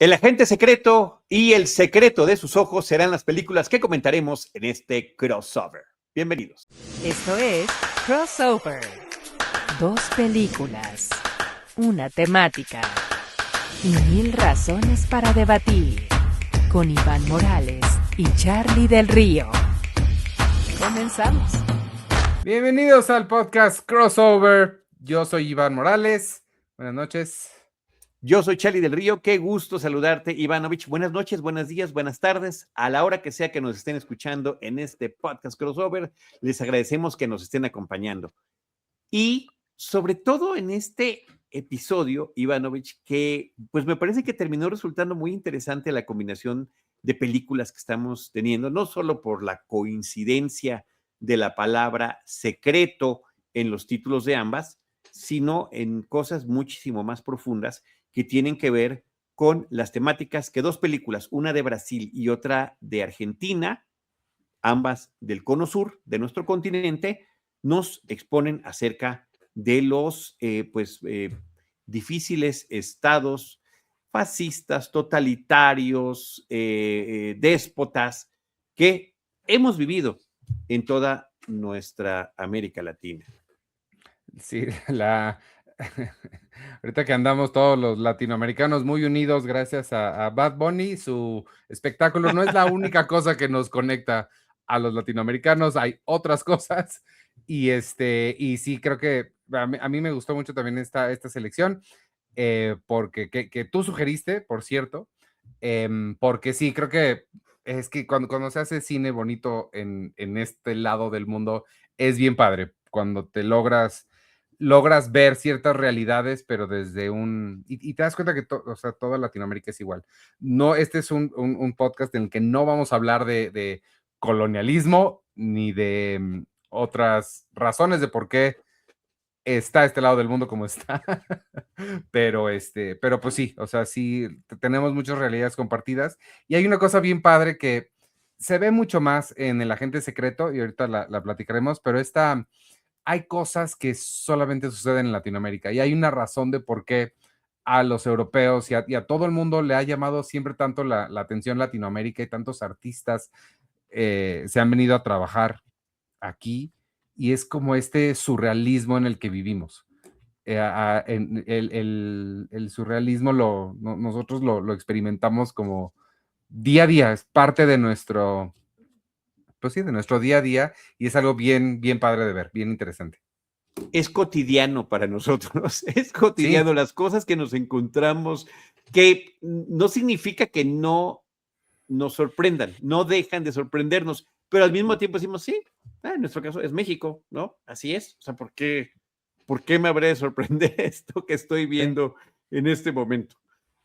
El agente secreto y el secreto de sus ojos serán las películas que comentaremos en este crossover. Bienvenidos. Esto es Crossover. Dos películas, una temática y 1000 razones para debatir. Con Iván Morales y Charlie del Río. Comenzamos. Bienvenidos al podcast Crossover. Yo soy Iván Morales. Buenas noches. Yo soy Charlie del Río. Qué gusto saludarte, Ivanovich. Buenas noches, buenos días, buenas tardes. A la hora que sea que nos estén escuchando en este podcast Crossover, les agradecemos que nos estén acompañando. Y sobre todo en este episodio, Ivanovich, que pues me parece que terminó resultando muy interesante la combinación de películas que estamos teniendo, no solo por la coincidencia de la palabra secreto en los títulos de ambas, sino en cosas muchísimo más profundas que tienen que ver con las temáticas que dos películas, una de Brasil y otra de Argentina, ambas del cono sur de nuestro continente, nos exponen acerca de los difíciles estados fascistas, totalitarios, déspotas que hemos vivido en toda nuestra América Latina. Sí, ahorita que andamos todos los latinoamericanos muy unidos gracias a Bad Bunny, su espectáculo no es la única cosa que nos conecta a los latinoamericanos, hay otras cosas y sí creo que a mí me gustó mucho también esta selección, porque que tú sugeriste, por cierto, porque sí, creo que es que cuando se hace cine bonito en este lado del mundo es bien padre, cuando te logras ver ciertas realidades, pero desde y te das cuenta que toda Latinoamérica es igual. No, este es un podcast en el que no vamos a hablar de colonialismo ni de otras razones de por qué está este lado del mundo como está, pero pues sí, o sea, sí, tenemos muchas realidades compartidas y hay una cosa bien padre que se ve mucho más en El Agente Secreto y ahorita la platicaremos, pero hay cosas que solamente suceden en Latinoamérica y hay una razón de por qué a los europeos y a todo el mundo le ha llamado siempre tanto la atención Latinoamérica y tantos artistas se han venido a trabajar aquí y es como este surrealismo en el que vivimos. El surrealismo nosotros lo experimentamos como día a día, es parte de nuestro, pues sí, de nuestro día a día y es algo bien, bien padre de ver, bien interesante. Es cotidiano para nosotros, es cotidiano, sí. Las cosas que nos encontramos, que no significa que no nos sorprendan, no dejan de sorprendernos, pero al mismo tiempo decimos, sí, en nuestro caso es México, ¿no? Así es, o sea, ¿por qué me habría de sorprender esto que estoy viendo en este momento?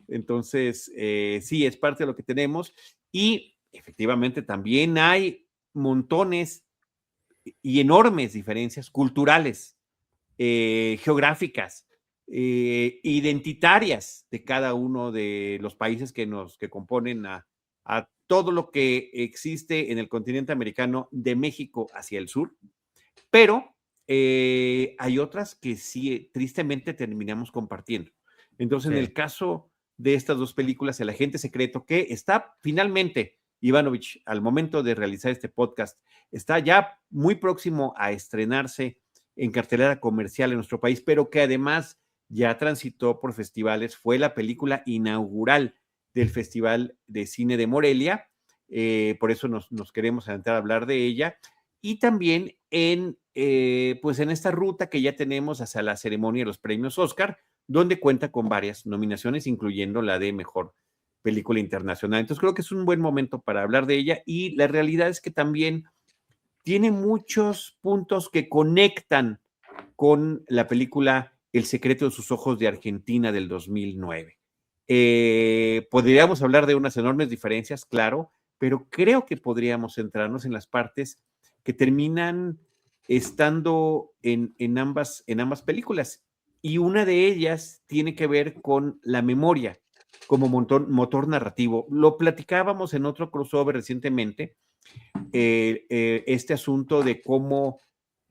Entonces, sí, es parte de lo que tenemos y efectivamente también hay montones y enormes diferencias culturales, geográficas, identitarias de cada uno de los países que componen a todo lo que existe en el continente americano, de México hacia el sur, pero hay otras que sí, tristemente, terminamos compartiendo. Entonces, sí. En el caso de estas dos películas, El Agente Secreto, que está finalmente, Ivanovich, al momento de realizar este podcast, está ya muy próximo a estrenarse en cartelera comercial en nuestro país, pero que además ya transitó por festivales, fue la película inaugural del Festival de Cine de Morelia, por eso nos queremos adentrar a hablar de ella, y también pues en esta ruta que ya tenemos hacia la ceremonia de los premios Oscar, donde cuenta con varias nominaciones, incluyendo la de Mejor Película Internacional. Entonces creo que es un buen momento para hablar de ella, y la realidad es que también tiene muchos puntos que conectan con la película El secreto de sus ojos de Argentina del 2009. Podríamos hablar de unas enormes diferencias, claro, pero creo que podríamos centrarnos en las partes que terminan estando en ambas películas. Y una de ellas tiene que ver con la memoria como motor narrativo. Lo platicábamos en otro crossover recientemente, este asunto de cómo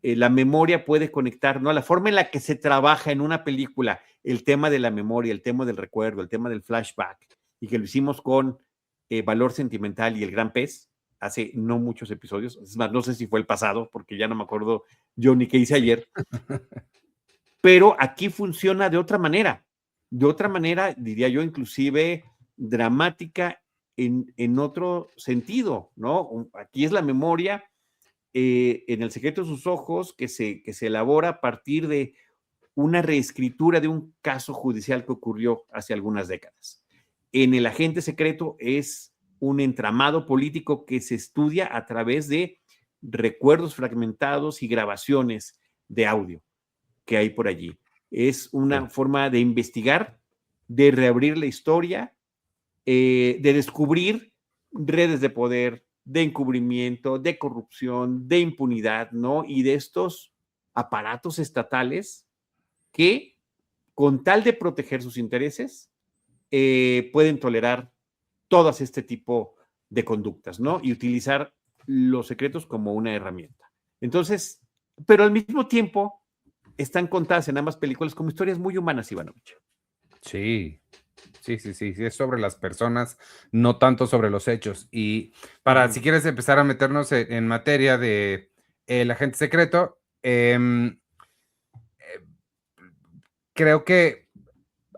la memoria puede conectar, ¿no? La forma en la que se trabaja en una película, el tema de la memoria, el tema del recuerdo, el tema del flashback, y que lo hicimos con Valor Sentimental y El Gran Pez, hace no muchos episodios, es más, no sé si fue el pasado, porque ya no me acuerdo yo ni qué hice ayer, pero aquí funciona de otra manera, diría yo, inclusive dramática en otro sentido, ¿no? Aquí es la memoria en El secreto de sus ojos que se elabora a partir de una reescritura de un caso judicial que ocurrió hace algunas décadas. En El agente secreto es un entramado político que se estudia a través de recuerdos fragmentados y grabaciones de audio que hay por allí. Es una forma de investigar, de reabrir la historia, de descubrir redes de poder, de encubrimiento, de corrupción, de impunidad, ¿no? Y de estos aparatos estatales que, con tal de proteger sus intereses, pueden tolerar todas este tipo de conductas, ¿no? Y utilizar los secretos como una herramienta. Entonces, pero al mismo tiempo, están contadas en ambas películas como historias muy humanas, Ivanovich. Sí, sí, es sobre las personas, no tanto sobre los hechos. Y para, si quieres empezar a meternos en materia de El agente secreto, creo que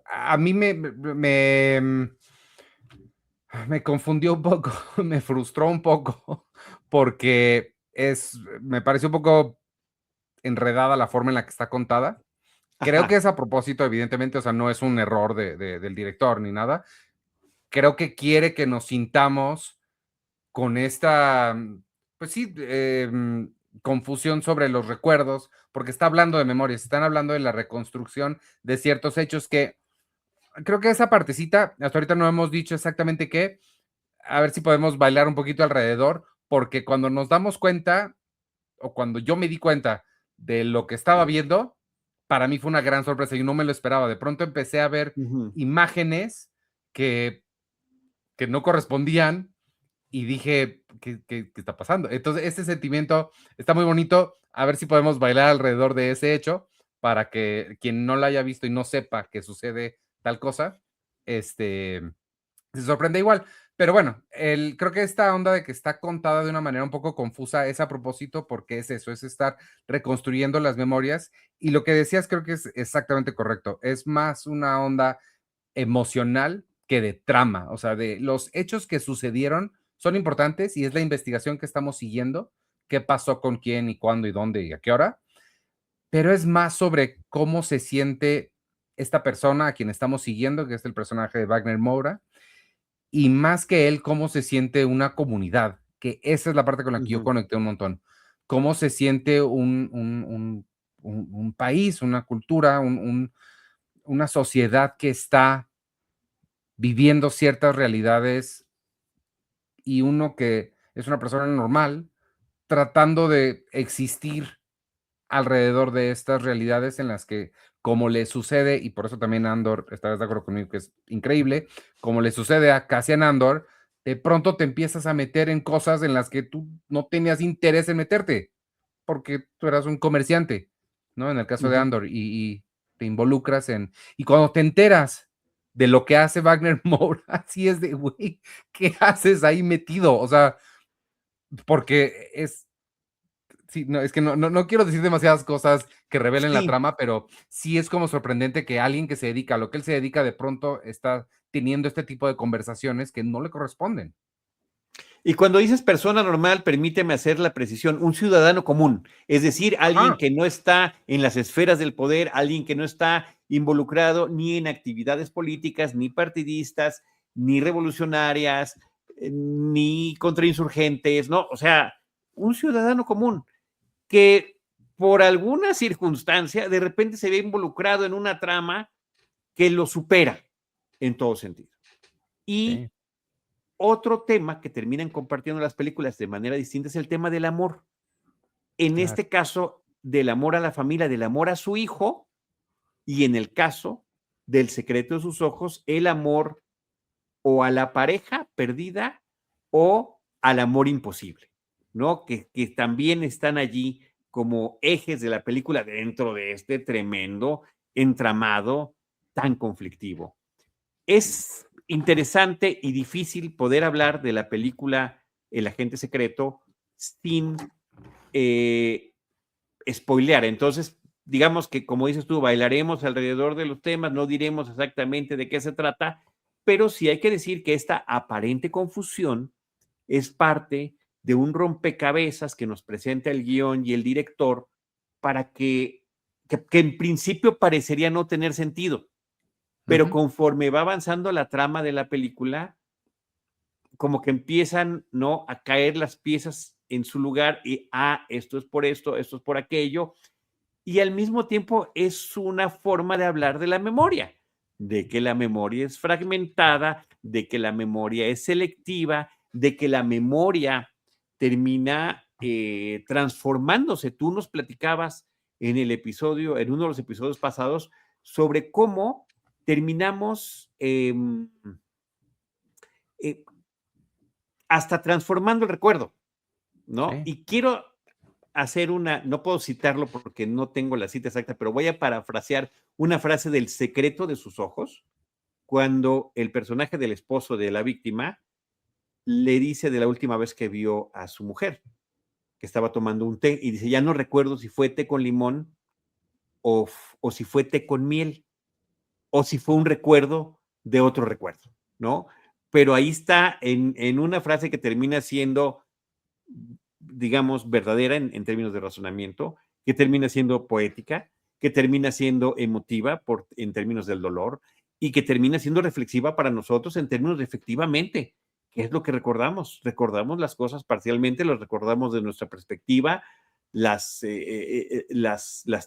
a mí me confundió un poco, me frustró un poco, porque me pareció un poco enredada la forma en la que está contada. Creo Ajá. que es a propósito, evidentemente, o sea, no es un error del director ni nada. Creo que quiere que nos sintamos con esta, pues sí, confusión sobre los recuerdos, porque está hablando de memorias, están hablando de la reconstrucción de ciertos hechos que creo que esa partecita, hasta ahorita no hemos dicho exactamente qué, a ver si podemos bailar un poquito alrededor, porque cuando nos damos cuenta, o cuando yo me di cuenta de lo que estaba viendo, para mí fue una gran sorpresa y no me lo esperaba. De pronto empecé a ver imágenes que, que no correspondían y dije, ¿qué está pasando? Entonces, este sentimiento está muy bonito. A ver si podemos bailar alrededor de ese hecho para que quien no lo haya visto y no sepa que sucede tal cosa, se sorprende igual. Pero bueno, creo que esta onda de que está contada de una manera un poco confusa es a propósito porque es eso, es estar reconstruyendo las memorias. Y lo que decías creo que es exactamente correcto. Es más una onda emocional que de trama. O sea, de los hechos que sucedieron son importantes y es la investigación que estamos siguiendo, qué pasó con quién y cuándo y dónde y a qué hora. Pero es más sobre cómo se siente esta persona a quien estamos siguiendo, que es el personaje de Wagner Moura, y más que él, cómo se siente una comunidad, que esa es la parte con la que yo conecté un montón. Cómo se siente un país, una cultura, una sociedad que está viviendo ciertas realidades y uno que es una persona normal tratando de existir alrededor de estas realidades en las que, como le sucede, y por eso también Andor, estarás de acuerdo conmigo que es increíble, como le sucede a Cassian Andor, de pronto te empiezas a meter en cosas en las que tú no tenías interés en meterte, porque tú eras un comerciante, ¿no? En el caso de Andor, y te involucras y cuando te enteras de lo que hace Wagner Moura, así es de, güey, ¿qué haces ahí metido? O sea, porque sí, no, es que no quiero decir demasiadas cosas que revelen la Sí. trama, pero sí es como sorprendente que alguien que se dedica a lo que él se dedica de pronto está teniendo este tipo de conversaciones que no le corresponden. Y cuando dices persona normal, permíteme hacer la precisión, un ciudadano común, es decir, alguien Ajá. que no está en las esferas del poder, alguien que no está involucrado ni en actividades políticas, ni partidistas, ni revolucionarias, ni contrainsurgentes, ¿no? O sea, un ciudadano común que por alguna circunstancia de repente se ve involucrado en una trama que lo supera en todo sentido. Y Sí. otro tema que terminan compartiendo las películas de manera distinta es el tema del amor. En Claro. este caso, del amor a la familia, del amor a su hijo, y en el caso del secreto de sus ojos, el amor o a la pareja perdida o al amor imposible, ¿no? Que también están allí como ejes de la película dentro de este tremendo entramado tan conflictivo. Es interesante y difícil poder hablar de la película El Agente Secreto sin spoilear. Entonces, digamos que, como dices tú, bailaremos alrededor de los temas, no diremos exactamente de qué se trata, pero sí hay que decir que esta aparente confusión es parte de un rompecabezas que nos presenta el guión y el director para que en principio parecería no tener sentido, pero conforme va avanzando la trama de la película, como que empiezan, ¿no?, a caer las piezas en su lugar y, esto es por esto es por aquello, y al mismo tiempo es una forma de hablar de la memoria, de que la memoria es fragmentada, de que la memoria es selectiva, de que la memoria termina transformándose. Tú nos platicabas en en uno de los episodios pasados, sobre cómo terminamos hasta transformando el recuerdo, ¿no? Sí. Y quiero hacer no puedo citarlo porque no tengo la cita exacta, pero voy a parafrasear una frase del Secreto de sus ojos, cuando el personaje del esposo de la víctima le dice de la última vez que vio a su mujer, que estaba tomando un té, y dice, ya no recuerdo si fue té con limón o si fue té con miel, o si fue un recuerdo de otro recuerdo, ¿no? Pero ahí está en una frase que termina siendo, digamos, verdadera en términos de razonamiento, que termina siendo poética, que termina siendo emotiva en términos del dolor y que termina siendo reflexiva para nosotros en términos de efectivamente, ¿qué es lo que recordamos? Recordamos las cosas parcialmente, las recordamos de nuestra perspectiva, las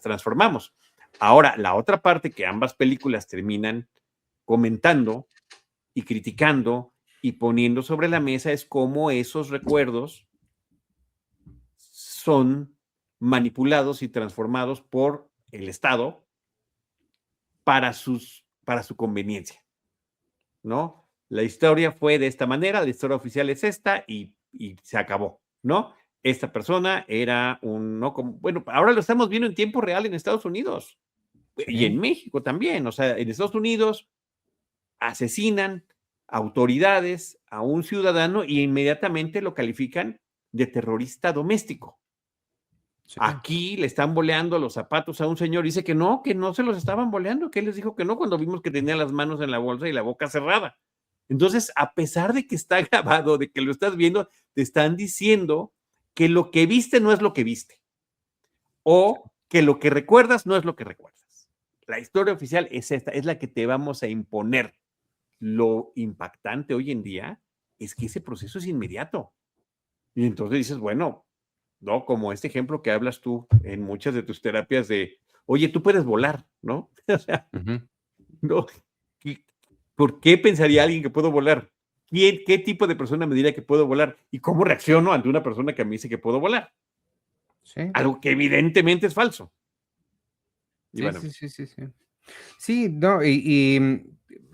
transformamos. Ahora, la otra parte que ambas películas terminan comentando y criticando y poniendo sobre la mesa es cómo esos recuerdos son manipulados y transformados por el Estado para su conveniencia, ¿no? La historia fue de esta manera, la historia oficial es esta y se acabó, ¿no? Esta persona era bueno, ahora lo estamos viendo en tiempo real en Estados Unidos y en México también, o sea, en Estados Unidos asesinan autoridades a un ciudadano y inmediatamente lo califican de terrorista doméstico. Sí. Aquí le están boleando los zapatos a un señor, dice que no se los estaban boleando, que él les dijo que no cuando vimos que tenía las manos en la bolsa y la boca cerrada. Entonces, a pesar de que está grabado, de que lo estás viendo, te están diciendo que lo que viste no es lo que viste, o que lo que recuerdas no es lo que recuerdas. La historia oficial es esta, es la que te vamos a imponer. Lo impactante hoy en día es que ese proceso es inmediato. Y entonces dices, bueno, ¿no? Como este ejemplo que hablas tú en muchas de tus terapias de, oye, tú puedes volar, ¿no? O sea, no, ¿por qué pensaría alguien que puedo volar? ¿Qué tipo de persona me diría que puedo volar? ¿Y cómo reacciono ante una persona que me dice que puedo volar? Sí. Algo que evidentemente es falso. Sí, bueno. Sí. Sí, no, y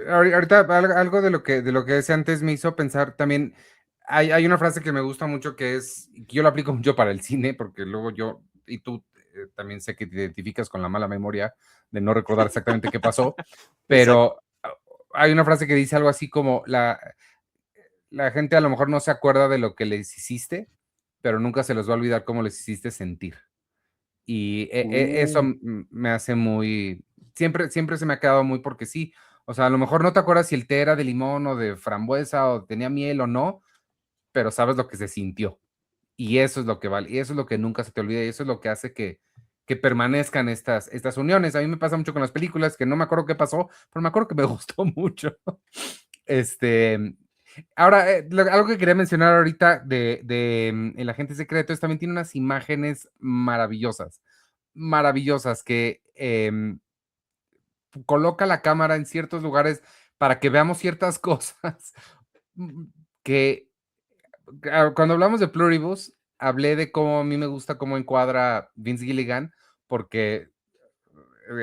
ahorita algo de lo que decía antes me hizo pensar también. Hay una frase que me gusta mucho que yo lo aplico mucho para el cine, porque luego yo, y tú también sé que te identificas con la mala memoria de no recordar exactamente qué pasó, pero hay una frase que dice algo así como, la gente a lo mejor no se acuerda de lo que les hiciste, pero nunca se les va a olvidar cómo les hiciste sentir. Y eso me hace muy, siempre se me ha quedado muy porque sí, o sea, a lo mejor no te acuerdas si el té era de limón o de frambuesa o tenía miel o no, pero sabes lo que se sintió. Y eso es lo que vale, y eso es lo que nunca se te olvida, y eso es lo que hace que permanezcan estas uniones. A mí me pasa mucho con las películas, que no me acuerdo qué pasó, pero me acuerdo que me gustó mucho. Ahora, algo que quería mencionar ahorita de El Agente Secreto es también tiene unas imágenes maravillosas que coloca la cámara en ciertos lugares para que veamos ciertas cosas que cuando hablamos de Pluribus, hablé de cómo a mí me gusta cómo encuadra Vince Gilligan, porque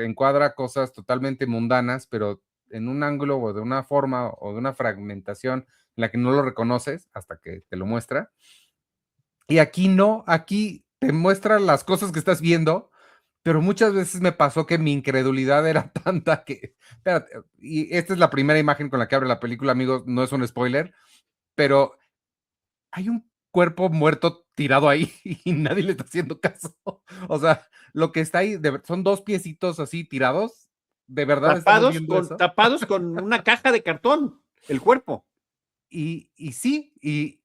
encuadra cosas totalmente mundanas, pero en un ángulo o de una forma o de una fragmentación en la que no lo reconoces hasta que te lo muestra. Y aquí no, aquí te muestra las cosas que estás viendo, pero muchas veces me pasó que mi incredulidad era tanta que, espérate, y esta es la primera imagen con la que abre la película, amigos, no es un spoiler, pero hay un cuerpo muerto tirado ahí y nadie le está haciendo caso. O sea, lo que está ahí son dos piecitos así tirados. ¿De verdad estamos viendo eso? Tapados con una caja de cartón, el cuerpo. Y sí, y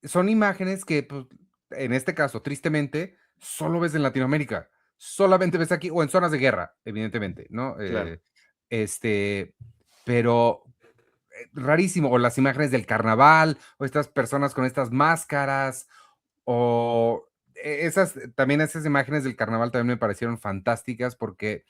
son imágenes que, pues, en este caso, tristemente, solo ves en Latinoamérica. Solamente ves aquí, o en zonas de guerra, evidentemente, ¿no? Claro. Este, pero rarísimo, o las imágenes del carnaval, o estas personas con estas máscaras, o también esas imágenes del carnaval también me parecieron fantásticas porque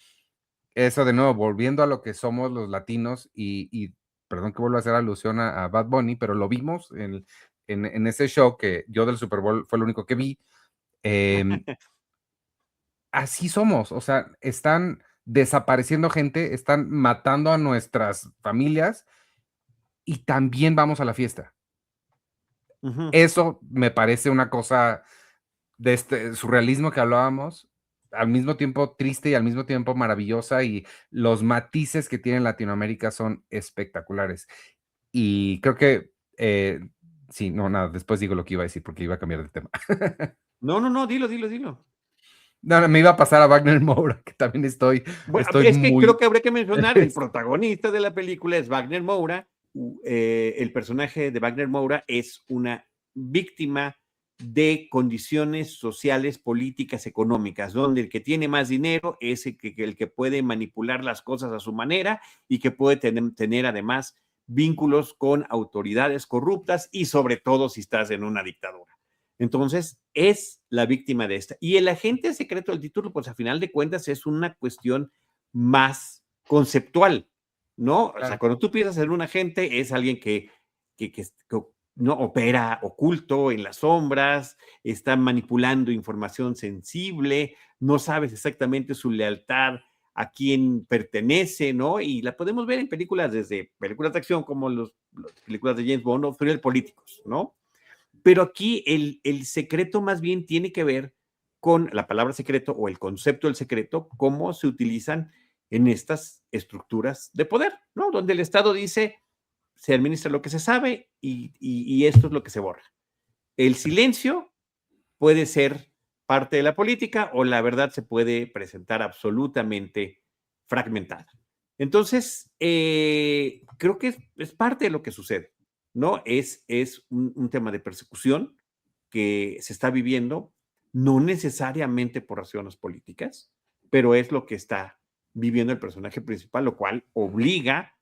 eso de nuevo, volviendo a lo que somos los latinos y perdón que vuelvo a hacer alusión a Bad Bunny, pero lo vimos en ese show que yo del Super Bowl fue lo único que vi. Así somos, o sea, están desapareciendo gente, están matando a nuestras familias y también vamos a la fiesta. Eso me parece una cosa de este surrealismo que hablábamos, al mismo tiempo triste y al mismo tiempo maravillosa, y los matices que tiene Latinoamérica son espectaculares. Y creo que, sí, no, nada, después digo lo que iba a decir porque iba a cambiar de tema. No, dilo. No, me iba a pasar a Wagner Moura, que también estoy Bueno, estoy es que creo muy que habría que mencionar, el protagonista de la película es Wagner Moura. El personaje de Wagner Moura es una víctima de condiciones sociales, políticas, económicas, donde el que tiene más dinero es el que puede manipular las cosas a su manera y que puede tener además vínculos con autoridades corruptas y sobre todo si estás en una dictadura. Entonces, es la víctima de esta. Y el agente secreto del título, pues a final de cuentas es una cuestión más conceptual, ¿no? O sea, claro. cuando tú piensas en un agente, es alguien que no opera oculto en las sombras, está manipulando información sensible, no sabes exactamente su lealtad a quién pertenece, ¿no? Y la podemos ver en películas, desde películas de acción como las películas de James Bond o thrillers políticos, ¿no? Pero aquí el secreto más bien tiene que ver con la palabra secreto o el concepto del secreto, cómo se utilizan en estas estructuras de poder, ¿no? Donde el Estado dice, se administra lo que se sabe y esto es lo que se borra. El silencio puede ser parte de la política o la verdad se puede presentar absolutamente fragmentada. Entonces, creo que es parte de lo que sucede, ¿no? Es un tema de persecución que se está viviendo, no necesariamente por razones políticas, pero es lo que está viviendo el personaje principal, lo cual obliga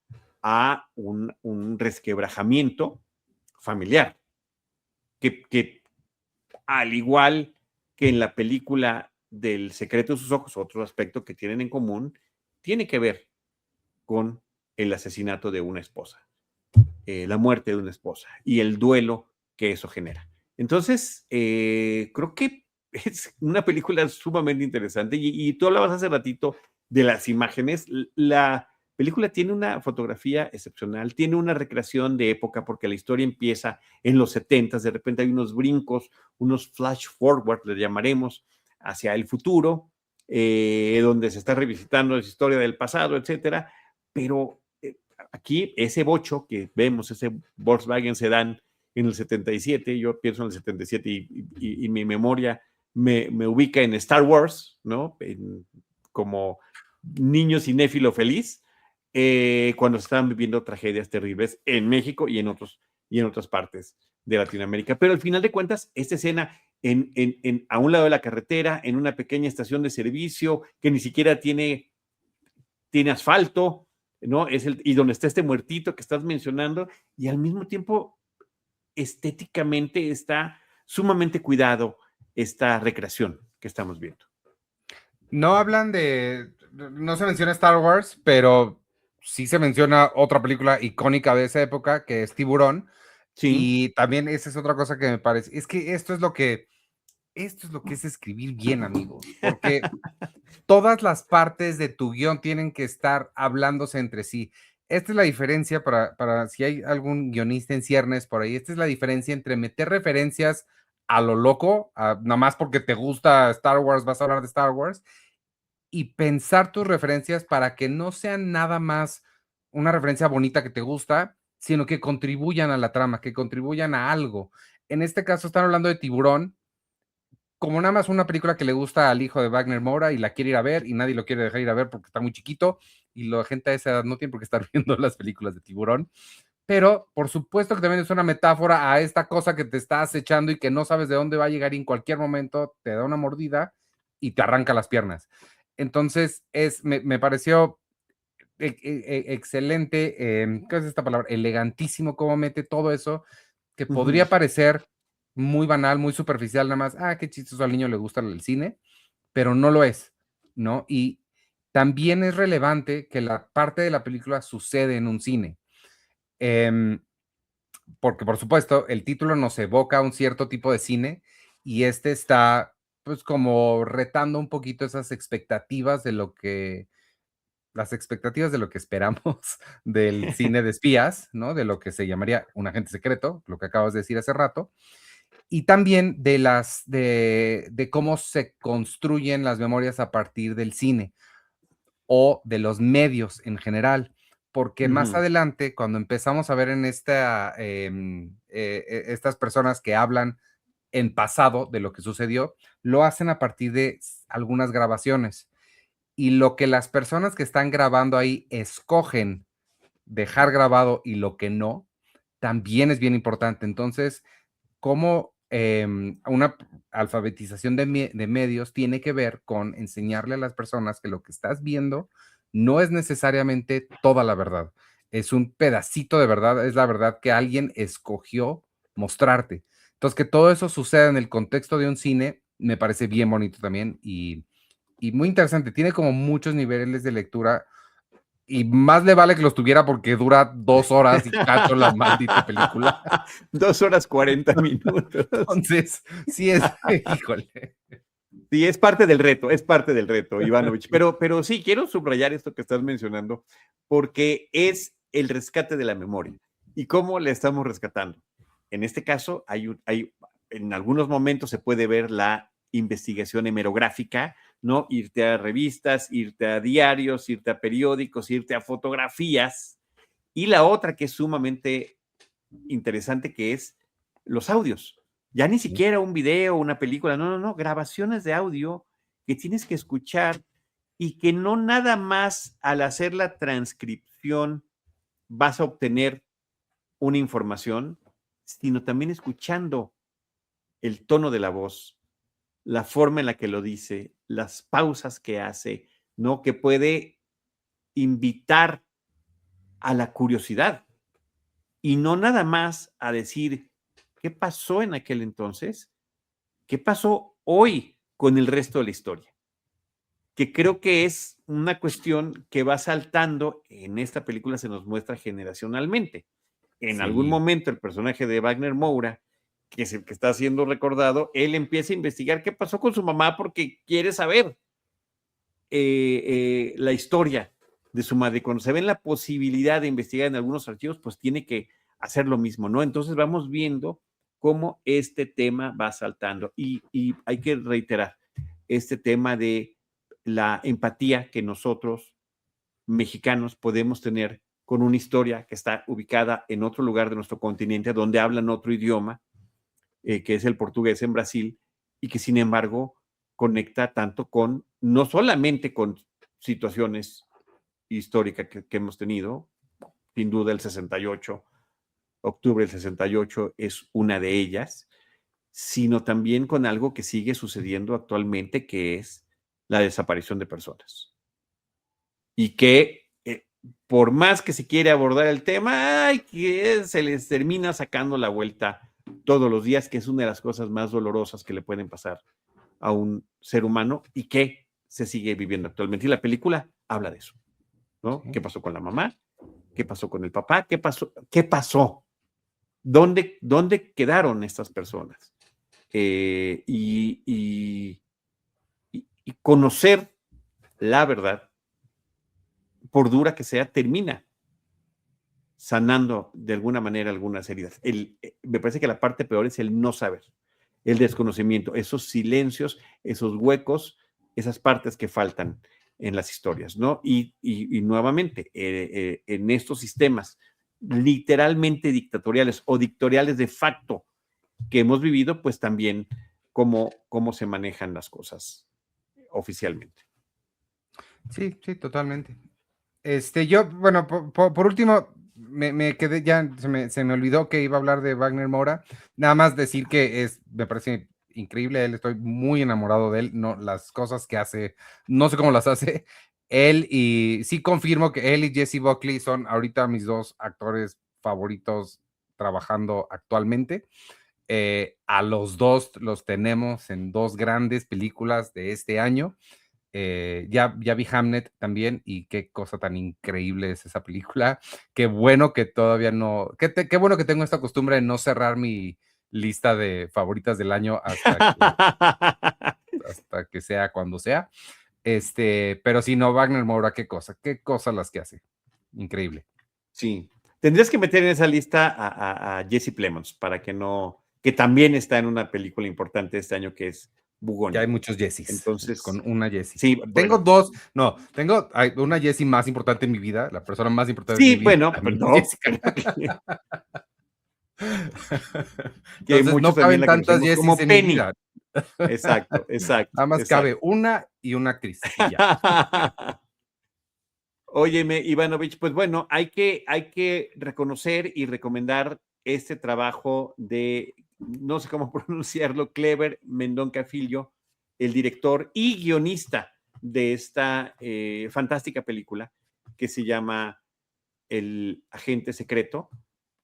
a un resquebrajamiento familiar, que al igual que en la película del secreto de sus ojos, otro aspecto que tienen en común, tiene que ver con el asesinato de una esposa, la muerte de una esposa y el duelo que eso genera. Entonces, creo que es una película sumamente interesante y tú hablabas hace ratito de las imágenes. La película tiene una fotografía excepcional, tiene una recreación de época porque la historia empieza en los 70s, de repente hay unos brincos, unos flash forward, le llamaremos, hacia el futuro, donde se está revisitando la historia del pasado, etcétera, pero aquí ese bocho que vemos, ese Volkswagen Sedán en el 77, yo pienso en el 77 y mi memoria me ubica en Star Wars, ¿no? Como niño cinéfilo feliz, cuando se estaban viviendo tragedias terribles en México y en otras partes de Latinoamérica. Pero al final de cuentas, esta escena a un lado de la carretera, en una pequeña estación de servicio que ni siquiera tiene asfalto, ¿no? Y donde está este muertito que estás mencionando, y al mismo tiempo estéticamente está sumamente cuidado esta recreación que estamos viendo. No hablan no se menciona Star Wars, pero sí se menciona otra película icónica de esa época, que es Tiburón, Sí. y también esa es otra cosa que me parece, es que esto es lo que es escribir bien, amigos, porque todas las partes de tu guión tienen que estar hablándose entre sí. Esta es la diferencia para si hay algún guionista en ciernes por ahí, esta es la diferencia entre meter referencias a lo loco, nada más porque te gusta Star Wars, vas a hablar de Star Wars, y pensar tus referencias para que no sean nada más una referencia bonita que te gusta, sino que contribuyan a la trama, que contribuyan a algo. En este caso están hablando de Tiburón, como nada más una película que le gusta al hijo de Wagner Moura y la quiere ir a ver y nadie lo quiere dejar ir a ver porque está muy chiquito y la gente a esa edad no tiene por qué estar viendo las películas de Tiburón. Pero por supuesto que también es una metáfora a esta cosa que te está acechando y que no sabes de dónde va a llegar y en cualquier momento te da una mordida y te arranca las piernas. Entonces, me pareció excelente, ¿qué es esta palabra? Elegantísimo cómo mete todo eso que podría parecer muy banal, muy superficial, nada más, qué chistoso, al niño le gusta el cine, pero no lo es, ¿no? Y también es relevante que la parte de la película sucede en un cine. Porque por supuesto el título nos evoca un cierto tipo de cine y este está pues como retando un poquito esas expectativas de lo que las expectativas de lo que esperamos del cine de espías, ¿no? De lo que se llamaría un agente secreto, lo que acabas de decir hace rato, y también de cómo se construyen las memorias a partir del cine o de los medios en general, porque más adelante, cuando empezamos a ver en estas personas que hablan en pasado de lo que sucedió, lo hacen a partir de algunas grabaciones. Y lo que las personas que están grabando ahí escogen dejar grabado y lo que no, también es bien importante. Entonces, cómo una alfabetización de medios tiene que ver con enseñarle a las personas que lo que estás viendo no es necesariamente toda la verdad, es un pedacito de verdad, es la verdad que alguien escogió mostrarte. Entonces, que todo eso suceda en el contexto de un cine me parece bien bonito también y muy interesante. Tiene como muchos niveles de lectura y más le vale que los tuviera porque dura 2 horas y cacho la maldita película. 2 horas 40 minutos. Entonces, sí es, híjole. Sí, es parte del reto, Ivanovich. Pero sí, quiero subrayar esto que estás mencionando, porque es el rescate de la memoria. ¿Y cómo la estamos rescatando? En este caso, en algunos momentos se puede ver la investigación hemerográfica, ¿no? Irte a revistas, irte a diarios, irte a periódicos, irte a fotografías. Y la otra que es sumamente interesante, que es los audios. Ya ni siquiera un video, una película, no, grabaciones de audio que tienes que escuchar y que no nada más al hacer la transcripción vas a obtener una información, sino también escuchando el tono de la voz, la forma en la que lo dice, las pausas que hace, ¿no? Que puede invitar a la curiosidad y no nada más a decir, ¿qué pasó en aquel entonces? ¿Qué pasó hoy con el resto de la historia? Que creo que es una cuestión que va saltando, en esta película se nos muestra generacionalmente. En algún Sí. momento el personaje de Wagner Moura, que es el que está siendo recordado, él empieza a investigar qué pasó con su mamá porque quiere saber la historia de su madre. Cuando se ve la posibilidad de investigar en algunos archivos, pues tiene que hacer lo mismo, ¿no? Entonces vamos viendo cómo este tema va saltando y hay que reiterar este tema de la empatía que nosotros, mexicanos, podemos tener con una historia que está ubicada en otro lugar de nuestro continente, donde hablan otro idioma, que es el portugués en Brasil, y que sin embargo conecta tanto con, no solamente con situaciones históricas que hemos tenido, sin duda el 68, octubre del 68 es una de ellas, sino también con algo que sigue sucediendo actualmente, que es la desaparición de personas. Y que por más que se quiere abordar el tema, ay, que se les termina sacando la vuelta todos los días, que es una de las cosas más dolorosas que le pueden pasar a un ser humano y que se sigue viviendo actualmente. Y la película habla de eso, ¿no? Sí. ¿Qué pasó con la mamá? ¿Qué pasó con el papá? ¿Qué pasó? ¿Qué pasó? ¿Dónde quedaron estas personas? Y conocer la verdad, por dura que sea, termina sanando de alguna manera algunas heridas. Me parece que la parte peor es el no saber, el desconocimiento, esos silencios, esos huecos, esas partes que faltan. en las historias, ¿no? Y nuevamente, en estos sistemas literalmente dictatoriales o dictatoriales de facto que hemos vivido, pues también cómo se manejan las cosas oficialmente. Sí, sí, totalmente. Yo, bueno, por último, me quedé ya, se me olvidó que iba a hablar de Wagner Moura. Nada más decir que me parece increíble, estoy muy enamorado de él, no, las cosas que hace, no sé cómo las hace él, y sí confirmo que él y Jessie Buckley son ahorita mis dos actores favoritos trabajando actualmente. A los dos los tenemos en dos grandes películas de este año. Ya vi Hamnet también y qué cosa tan increíble es esa película. Qué bueno que todavía no, qué bueno que tengo esta costumbre de no cerrar mi lista de favoritas del año hasta que sea cuando sea. Pero si no, Wagner Moura, qué cosa las que hace. Increíble. Sí, tendrías que meter en esa lista a Jesse Plemons para que también está en una película importante este año que es Bugoni. Ya hay muchos Jessies. Entonces, con una Jessie. Sí, tengo bueno. hay una Jessie más importante en mi vida, la persona más importante Sí, de mi vida. bueno, pues no. Entonces no caben tantas Jessies en mi vida. Exacto. Nada más cabe una y una actriz. Y ya. Óyeme, Ivanovich, pues bueno, hay que reconocer y recomendar este trabajo de, no sé cómo pronunciarlo, Clever Mendonca Filho, el director y guionista de esta fantástica película que se llama El Agente Secreto.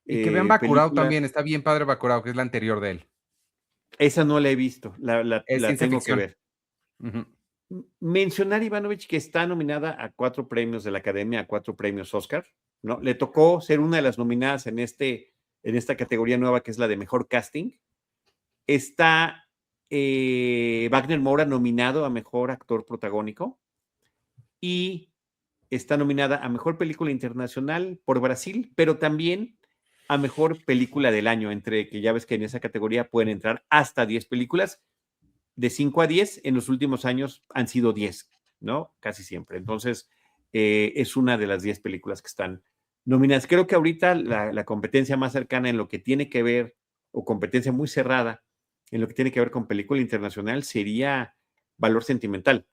Y que vean Bacurau también, está bien padre Bacurau, que es la anterior de él. Esa no la he visto, la tengo ficción. que ver. Mencionar, Ivanovich, que está nominada a 4 premios de la Academia, a 4 premios Oscar, ¿no? Le tocó ser una de las nominadas en esta categoría nueva que es la de mejor casting. Está Wagner Moura nominado a mejor actor protagónico y está nominada a mejor película internacional por Brasil, pero también a mejor película del año, entre que ya ves que en esa categoría pueden entrar hasta 10 películas. De 5 a 10, en los últimos años han sido 10, ¿no? Casi siempre. Entonces, es una de las 10 películas que están nominadas. Creo que ahorita la competencia más cercana en lo que tiene que ver, o competencia muy cerrada, en lo que tiene que ver con película internacional, sería Valor Sentimental,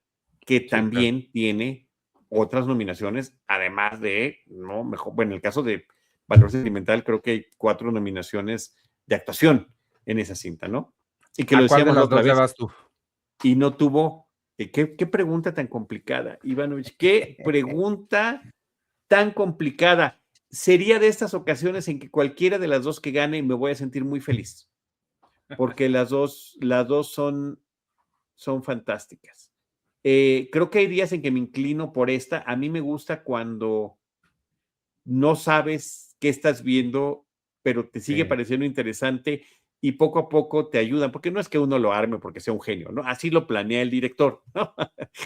que sí, también claro, tiene otras nominaciones, además de, no, mejor, bueno, en el caso de Valor Sentimental, creo que hay 4 nominaciones de actuación en esa cinta, ¿no? Y que lo decíamos la otra vez. Vas tú? Y no tuvo. ¿Qué pregunta tan complicada, Ivanovich? ¿Qué pregunta tan complicada? Sería de estas ocasiones en que cualquiera de las dos que gane me voy a sentir muy feliz, porque las dos son fantásticas. Creo que hay días en que me inclino por esta. A mí me gusta cuando no sabes qué estás viendo, pero te sigue pareciendo interesante y poco a poco te ayudan, porque no es que uno lo arme porque sea un genio, ¿no? Así lo planea el director, ¿no?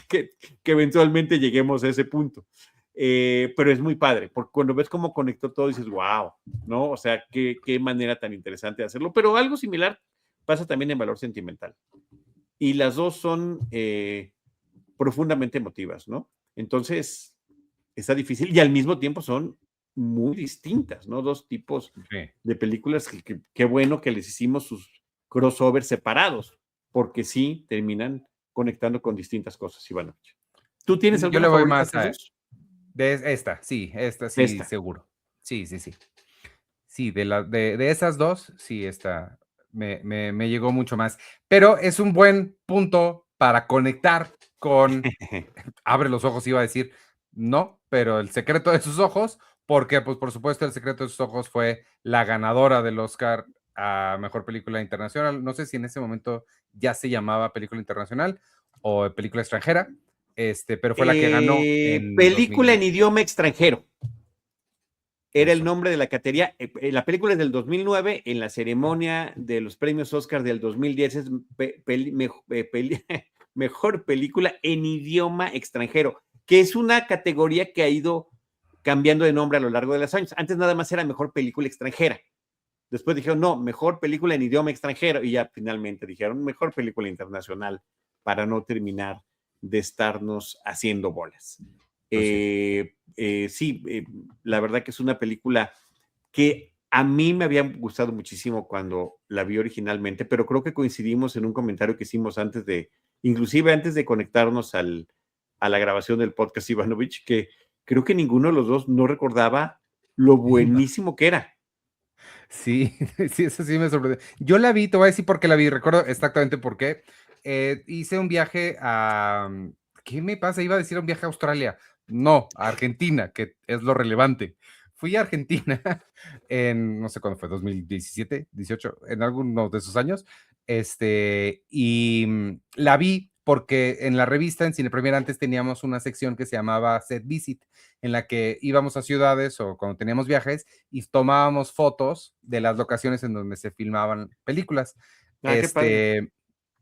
que eventualmente lleguemos a ese punto. Pero es muy padre, porque cuando ves cómo conectó todo, dices, wow, ¿no? O sea, qué manera tan interesante de hacerlo. Pero algo similar pasa también en Valor Sentimental. Y las dos son profundamente emotivas, ¿no? Entonces, está difícil y al mismo tiempo son muy distintas, ¿no? Dos tipos de películas que qué bueno que les hicimos sus crossovers separados, porque sí terminan conectando con distintas cosas, Ivanovich. ¿Tú tienes alguna Yo le voy favorita más de estas dos? De esta sí, seguro. Sí. Sí, de esas dos, sí, esta me llegó mucho más. Pero es un buen punto para conectar con Abre los ojos, iba a decir, no, pero El secreto de sus ojos, porque pues por supuesto El secreto de sus ojos fue la ganadora del Oscar a Mejor Película Internacional. No sé si en ese momento ya se llamaba Película Internacional o Película Extranjera, pero fue la que ganó en película 2000. en idioma extranjero. Era Eso. el nombre de la categoría. La película es del 2009, en la ceremonia de los premios Oscar del 2010 es mejor película en idioma extranjero, que es una categoría que ha ido cambiando de nombre a lo largo de los años. Antes nada más era mejor película extranjera. Después dijeron, no, mejor película en idioma extranjero. Y ya finalmente dijeron, mejor película internacional, para no terminar de estarnos haciendo bolas. Pues Sí, la verdad que es una película que a mí me había gustado muchísimo cuando la vi originalmente, pero creo que coincidimos en un comentario que hicimos inclusive antes de conectarnos a la grabación del podcast Ivanovich, que creo que ninguno de los dos no recordaba lo buenísimo que era. sí, sí, eso sí me sorprendió. Yo la vi, te voy a decir por qué la vi, recuerdo exactamente por qué. Hice un viaje a... ¿Qué me pasa? Iba a decir un viaje a Australia. No, a Argentina, que es lo relevante. Fui a Argentina en, no sé cuándo fue, 2017, 18, en alguno de esos años. La vi porque en la revista, en Cine Premier, antes teníamos una sección que se llamaba Set Visit, en la que íbamos a ciudades o cuando teníamos viajes y tomábamos fotos de las locaciones en donde se filmaban películas. Ah, qué padre.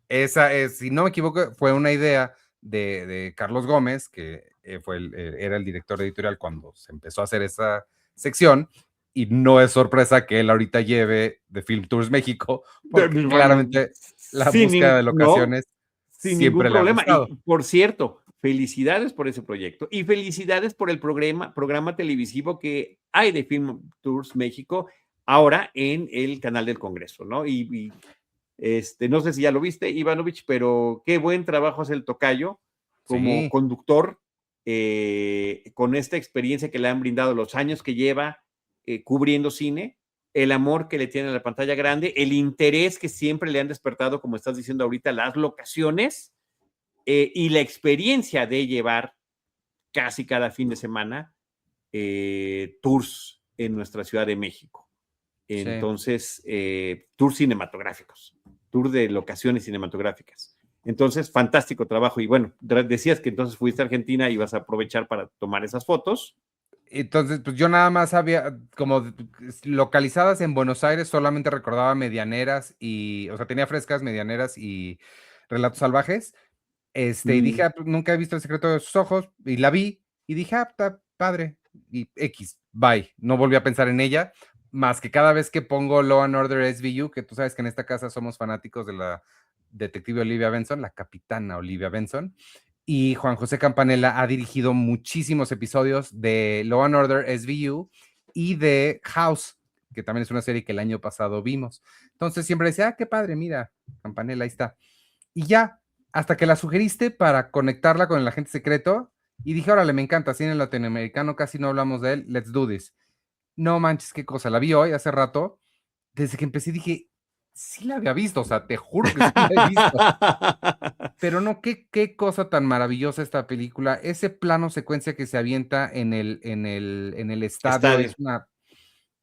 Esa es, si no me equivoco, fue una idea de Carlos Gómez, que era el director editorial cuando se empezó a hacer esa sección, y no es sorpresa que él ahorita lleve de Film Tours México, porque Bueno, claramente la búsqueda de no, locaciones sin ningún siempre le ha problema. gustado. Y por cierto, felicidades por ese proyecto y felicidades por el programa televisivo que hay de Film Tours México ahora en el canal del Congreso, ¿no? No sé si ya lo viste, Ivanovich, pero qué buen trabajo hace el tocayo como Sí, conductor, con esta experiencia que le han brindado, los años que lleva cubriendo cine, el amor que le tiene a la pantalla grande, el interés que siempre le han despertado, como estás diciendo ahorita, las locaciones, y la experiencia de llevar casi cada fin de semana tours en nuestra Ciudad de México. sí. Entonces, tours cinematográficos, tour de locaciones cinematográficas. Entonces, fantástico trabajo. Y bueno, decías que entonces fuiste a Argentina y vas a aprovechar para tomar esas fotos. Entonces, pues yo nada más había, como localizadas en Buenos Aires, solamente recordaba Medianeras o sea, tenía Frescas, Medianeras y Relatos Salvajes. Y dije, Mm. pues, nunca he visto El secreto de sus ojos, y la vi, y dije, está padre, y X, bye. No volví a pensar en ella, más que cada vez que pongo Law and Order SVU, que tú sabes que en esta casa somos fanáticos de la detective Olivia Benson, la capitana Olivia Benson, y Juan José Campanella ha dirigido muchísimos episodios de Law and Order SVU y de House, que también es una serie que el año pasado vimos. Entonces siempre decía, qué padre, mira, Campanella, ahí está. Y ya, hasta que la sugeriste para conectarla con el agente secreto, y dije, órale, me encanta, cine latinoamericano, casi no hablamos de él, let's do this. No manches, qué cosa, la vi hoy, hace rato, desde que empecé dije, sí la había visto, o sea, te juro que sí la he visto. Pero no, qué cosa tan maravillosa esta película. Ese plano secuencia que se avienta en el estadio Estadio.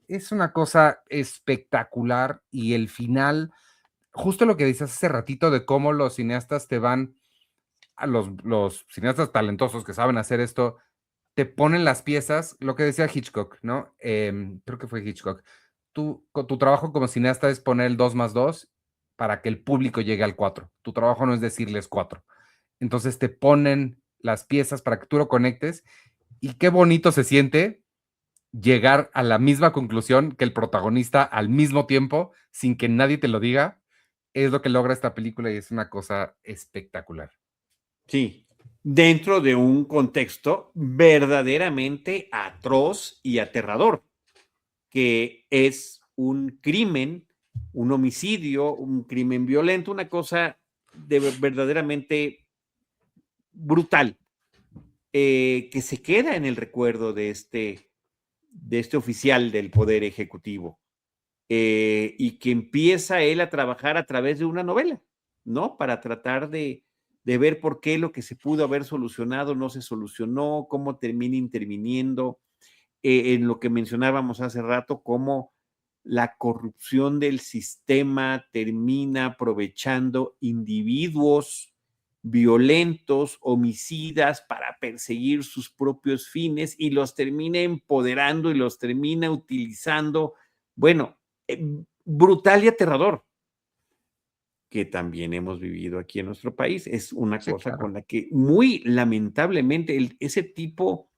es una cosa espectacular. Y el final, justo lo que dices hace ratito de cómo los cineastas te van, a los cineastas talentosos que saben hacer esto, te ponen las piezas, lo que decía Hitchcock, ¿no? Creo que fue Hitchcock. Tu trabajo como cineasta es poner el 2 más 2 para que el público llegue al 4. Tu trabajo no es decirles 4. Entonces te ponen las piezas para que tú lo conectes, y qué bonito se siente llegar a la misma conclusión que el protagonista al mismo tiempo, sin que nadie te lo diga. Es lo que logra esta película y es una cosa espectacular. Sí, dentro de un contexto verdaderamente atroz y aterrador, que es un crimen, un homicidio, un crimen violento, una cosa verdaderamente brutal, que se queda en el recuerdo de este oficial del Poder Ejecutivo, y que empieza él a trabajar a través de una novela, ¿no? Para tratar de ver por qué lo que se pudo haber solucionado no se solucionó, cómo termina interviniendo, en lo que mencionábamos hace rato, cómo la corrupción del sistema termina aprovechando individuos violentos, homicidas, para perseguir sus propios fines y los termina empoderando y los termina utilizando. Bueno, brutal y aterrador, que también hemos vivido aquí en nuestro país. Es una Sí, cosa claro. con la que muy lamentablemente ese tipo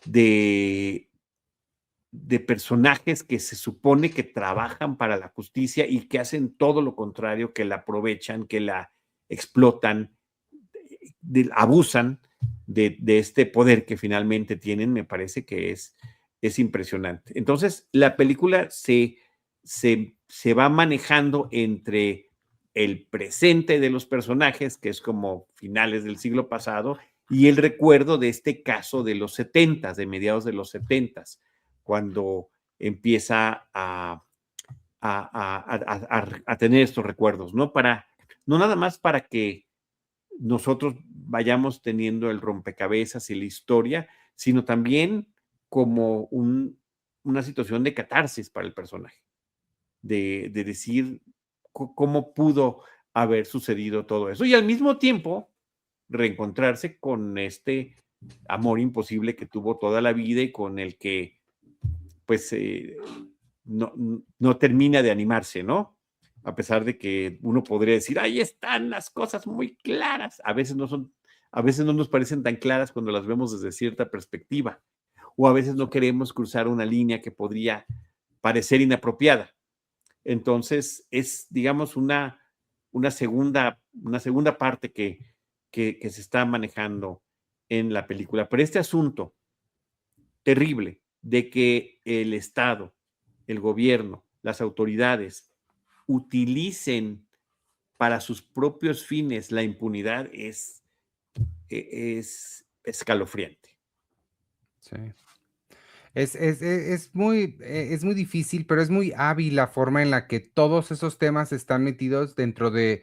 de, de personajes que se supone que trabajan para la justicia y que hacen todo lo contrario, que la aprovechan, que la explotan, abusan de este poder que finalmente tienen, me parece que es impresionante. Entonces, la película se va manejando entre el presente de los personajes, que es como finales del siglo pasado, y el recuerdo de este caso de los 70s, de mediados de los 70s, cuando empieza a tener estos recuerdos, ¿no? No nada más para que nosotros vayamos teniendo el rompecabezas y la historia, sino también como una situación de catarsis para el personaje, de decir cómo pudo haber sucedido todo eso. Y al mismo tiempo, reencontrarse con este amor imposible que tuvo toda la vida y con el que, pues, no termina de animarse, ¿no? A pesar de que uno podría decir, ahí están las cosas muy claras. A veces no nos parecen tan claras cuando las vemos desde cierta perspectiva, o a veces no queremos cruzar una línea que podría parecer inapropiada. Entonces, es, digamos, una segunda parte que se está manejando en la película. Pero este asunto terrible de que el Estado, el gobierno, las autoridades utilicen para sus propios fines la impunidad es escalofriante. Sí. Es muy difícil, pero es muy hábil la forma en la que todos esos temas están metidos dentro de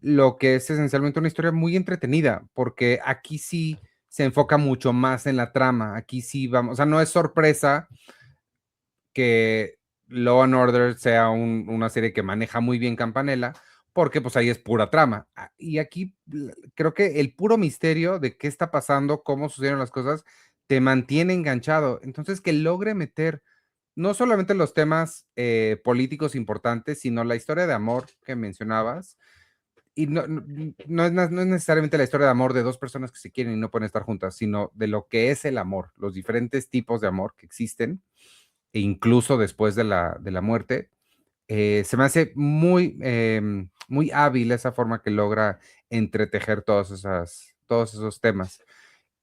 lo que es esencialmente una historia muy entretenida, porque aquí sí se enfoca mucho más en la trama. Aquí sí vamos, o sea, no es sorpresa que Law and Order sea una serie que maneja muy bien Campanella, porque pues ahí es pura trama. Y aquí creo que el puro misterio de qué está pasando, cómo sucedieron las cosas, te mantiene enganchado. Entonces, que logre meter no solamente los temas políticos importantes, sino la historia de amor que mencionabas. Y no es necesariamente la historia de amor de dos personas que se quieren y no pueden estar juntas, sino de lo que es el amor, los diferentes tipos de amor que existen, e incluso después de la muerte. Se me hace muy hábil esa forma que logra entretejer todos esos temas.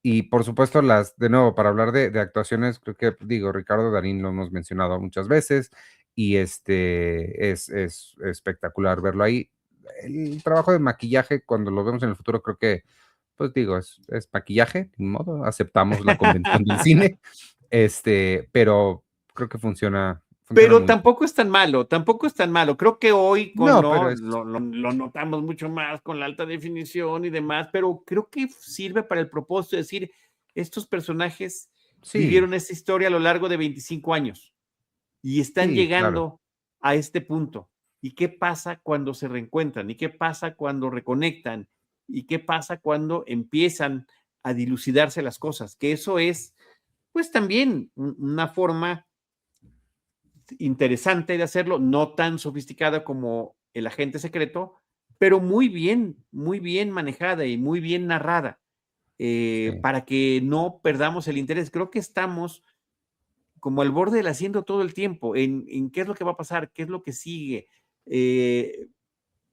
Y por supuesto, de nuevo, para hablar de actuaciones, creo que, digo, Ricardo Darín lo hemos mencionado muchas veces y es espectacular verlo ahí. El trabajo de maquillaje, cuando lo vemos en el futuro, creo que, pues digo, es maquillaje, de modo, aceptamos la convención del cine, pero creo que funciona Pero muy bien. tampoco es tan malo. Creo que hoy No, pero ¿no? Lo notamos mucho más con la alta definición y demás, pero creo que sirve para el propósito de decir, estos personajes sí, vivieron esta historia a lo largo de 25 años y están sí, claro. llegando a este punto. ¿Y qué pasa cuando se reencuentran? ¿Y qué pasa cuando reconectan? ¿Y qué pasa cuando empiezan a dilucidarse las cosas? Que eso es, pues también una forma interesante de hacerlo, no tan sofisticada como El agente secreto, pero muy bien manejada y muy bien narrada, Sí, para que no perdamos el interés. Creo que estamos como al borde del asiento todo el tiempo, en qué es lo que va a pasar, qué es lo que sigue,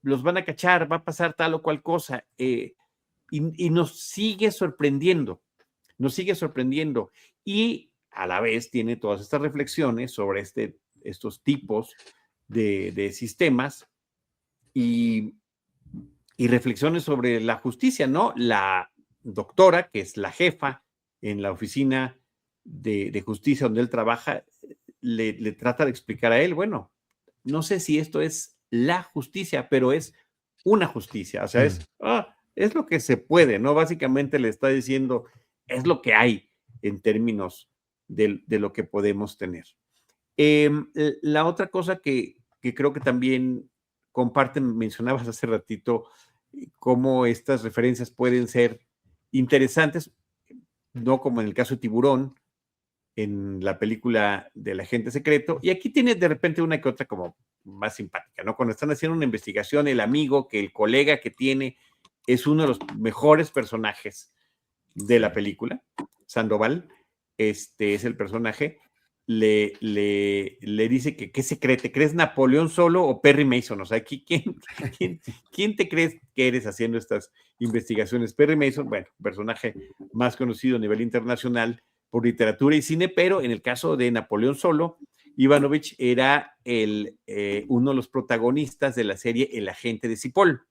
los van a cachar, va a pasar tal o cual cosa, y nos sigue sorprendiendo, y a la vez tiene todas estas reflexiones sobre estos tipos de sistemas y, reflexiones sobre la justicia, ¿no? La doctora, que es la jefa en la oficina de justicia donde él trabaja, le trata de explicar a él, bueno, no sé si esto es la justicia, pero es una justicia, o sea, es lo que se puede, ¿no? Básicamente le está diciendo, es lo que hay en términos de lo que podemos tener. La otra cosa que creo que también comparten, mencionabas hace ratito, cómo estas referencias pueden ser interesantes, no como en el caso de Tiburón, en la película del agente secreto, y aquí tienes de repente una que otra como más simpática, ¿no? Cuando están haciendo una investigación, el amigo, que el colega que tiene es uno de los mejores personajes de la película, Sandoval, es el personaje, le dice que qué se cree, ¿te crees Napoleón solo o Perry Mason? O sea, ¿quién te crees que eres haciendo estas investigaciones? Perry Mason, bueno, personaje más conocido a nivel internacional por literatura y cine, pero en el caso de Napoleón solo, Ivanovich era uno de los protagonistas de la serie El agente de Cipoll,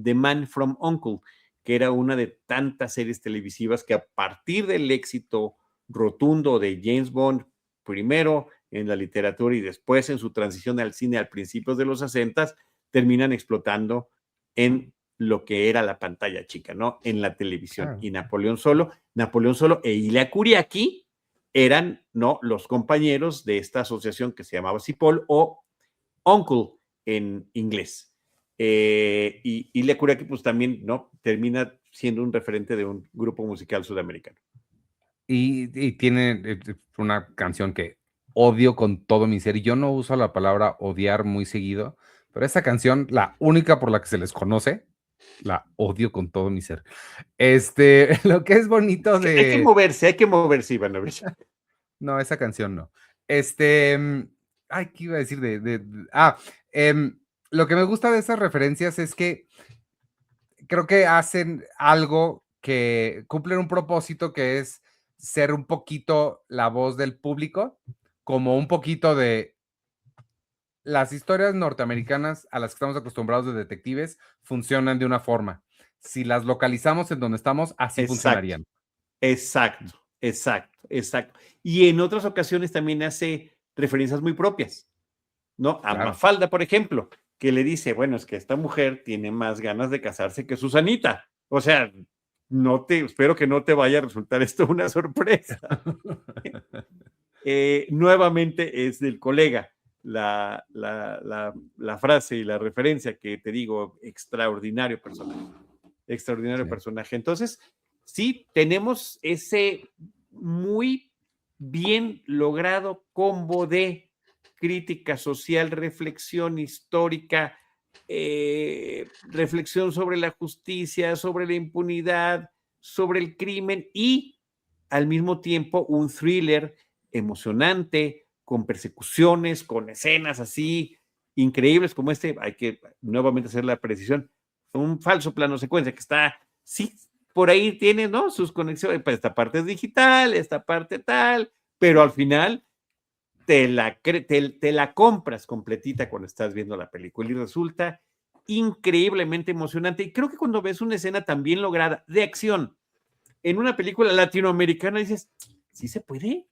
The Man from U.N.C.L.E., que era una de tantas series televisivas que a partir del éxito rotundo de James Bond, primero en la literatura y después en su transición al cine al principios de los 60, terminan explotando en lo que era la pantalla chica, ¿no? En la televisión. Y Napoleón Solo e Ilia Kuriaki eran, ¿no?, los compañeros de esta asociación que se llamaba Cipoll o Uncle en inglés. Y Ilia Kuriaki, pues también, ¿no?, termina siendo un referente de un grupo musical sudamericano. Y tiene una canción que odio con todo mi ser. Y yo no uso la palabra odiar muy seguido, pero esa canción, la única por la que se les conoce, la odio con todo mi ser. Lo que es bonito de... Hay que moverse, Ivanovich. No, esa canción no. Ay, ¿qué iba a decir lo que me gusta de esas referencias es que creo que hacen algo que cumplen un propósito que es ser un poquito la voz del público, como un poquito de las historias norteamericanas a las que estamos acostumbrados de detectives funcionan de una forma. Si las localizamos en donde estamos, así funcionarían. Exacto. Y en otras ocasiones también hace referencias muy propias, ¿no? A Mafalda, por ejemplo, que le dice, bueno, es que esta mujer tiene más ganas de casarse que Susanita. O sea, espero que no te vaya a resultar esto una sorpresa. Nuevamente es del colega la frase y la referencia que te digo, extraordinario personaje. Entonces, sí, tenemos ese muy bien logrado combo de crítica social, reflexión histórica, reflexión sobre la justicia, sobre la impunidad, sobre el crimen y al mismo tiempo un thriller emocionante, con persecuciones, con escenas así increíbles como hay que nuevamente hacer la precisión, un falso plano secuencia que está, sí, por ahí tiene, ¿no?, sus conexiones, pues esta parte es digital, esta parte tal, pero al final te la compras completita cuando estás viendo la película y resulta increíblemente emocionante. Y creo que cuando ves una escena tan bien lograda de acción en una película latinoamericana dices, ¿sí se puede?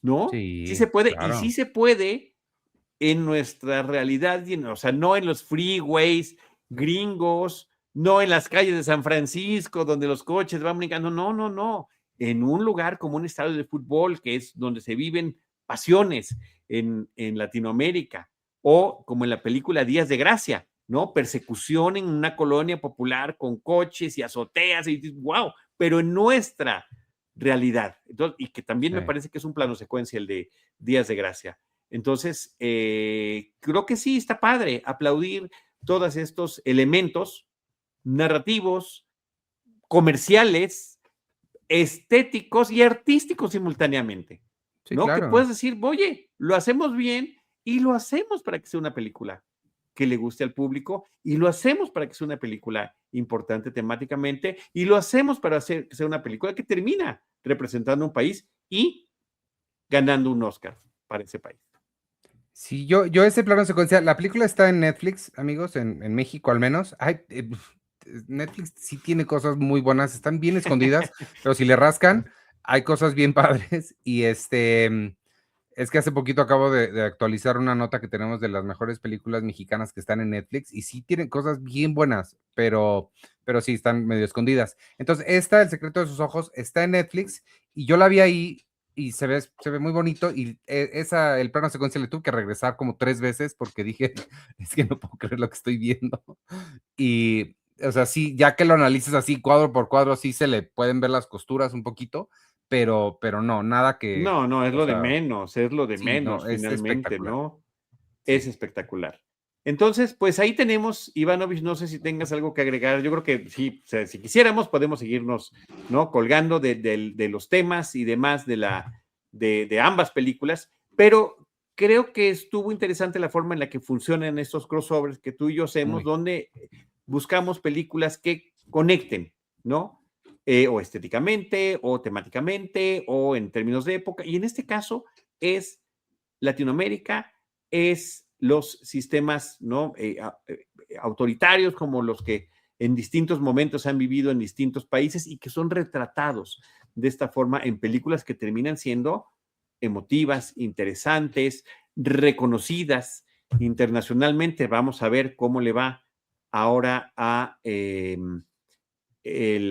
¿No? Sí se puede, claro. Y sí se puede en nuestra realidad, o sea, no en los freeways gringos, no en las calles de San Francisco donde los coches van brincando, no, en un lugar como un estadio de fútbol que es donde se viven pasiones en Latinoamérica, o como en la película Días de Gracia, ¿no? Persecución en una colonia popular con coches y azoteas y dices, wow, pero en nuestra realidad. Entonces, y que también me parece que es un plano secuencia el de Días de Gracia. Entonces, creo que sí, está padre aplaudir todos estos elementos narrativos, comerciales, estéticos y artísticos simultáneamente, sí, ¿no? Claro. Que puedes decir, oye, lo hacemos bien y lo hacemos para que sea una película que le guste al público y lo hacemos para que sea una película importante temáticamente y lo hacemos para que sea una película que termina representando un país y ganando un Oscar para ese país. Sí, yo ese plano secuencia, la película está en Netflix, amigos, en México al menos. Netflix sí tiene cosas muy buenas, están bien escondidas, pero si le rascan, hay cosas bien padres. Y es que hace poquito acabo de actualizar una nota que tenemos de las mejores películas mexicanas que están en Netflix y sí tienen cosas bien buenas, pero sí están medio escondidas. Entonces, El secreto de sus ojos está en Netflix y yo la vi ahí y se ve muy bonito y el plano secuencia le tuve que regresar como 3 veces porque dije, es que no puedo creer lo que estoy viendo. Y, o sea, sí, ya que lo analices así cuadro por cuadro, sí se le pueden ver las costuras un poquito, pero no, nada que... No, es lo de menos, finalmente, ¿no? Sí. Es espectacular. Entonces, pues ahí tenemos, Ivanovich, no sé si tengas algo que agregar, yo creo que sí, o sea, si quisiéramos podemos seguirnos, ¿no?, colgando de los temas y demás de ambas películas, pero creo que estuvo interesante la forma en la que funcionan estos crossovers que tú y yo hacemos, donde buscamos películas que conecten, ¿no? O estéticamente, o temáticamente, o en términos de época. Y en este caso es Latinoamérica, es los sistemas, ¿no? Autoritarios como los que en distintos momentos han vivido en distintos países y que son retratados de esta forma en películas que terminan siendo emotivas, interesantes, reconocidas internacionalmente. Vamos a ver cómo le va ahora a El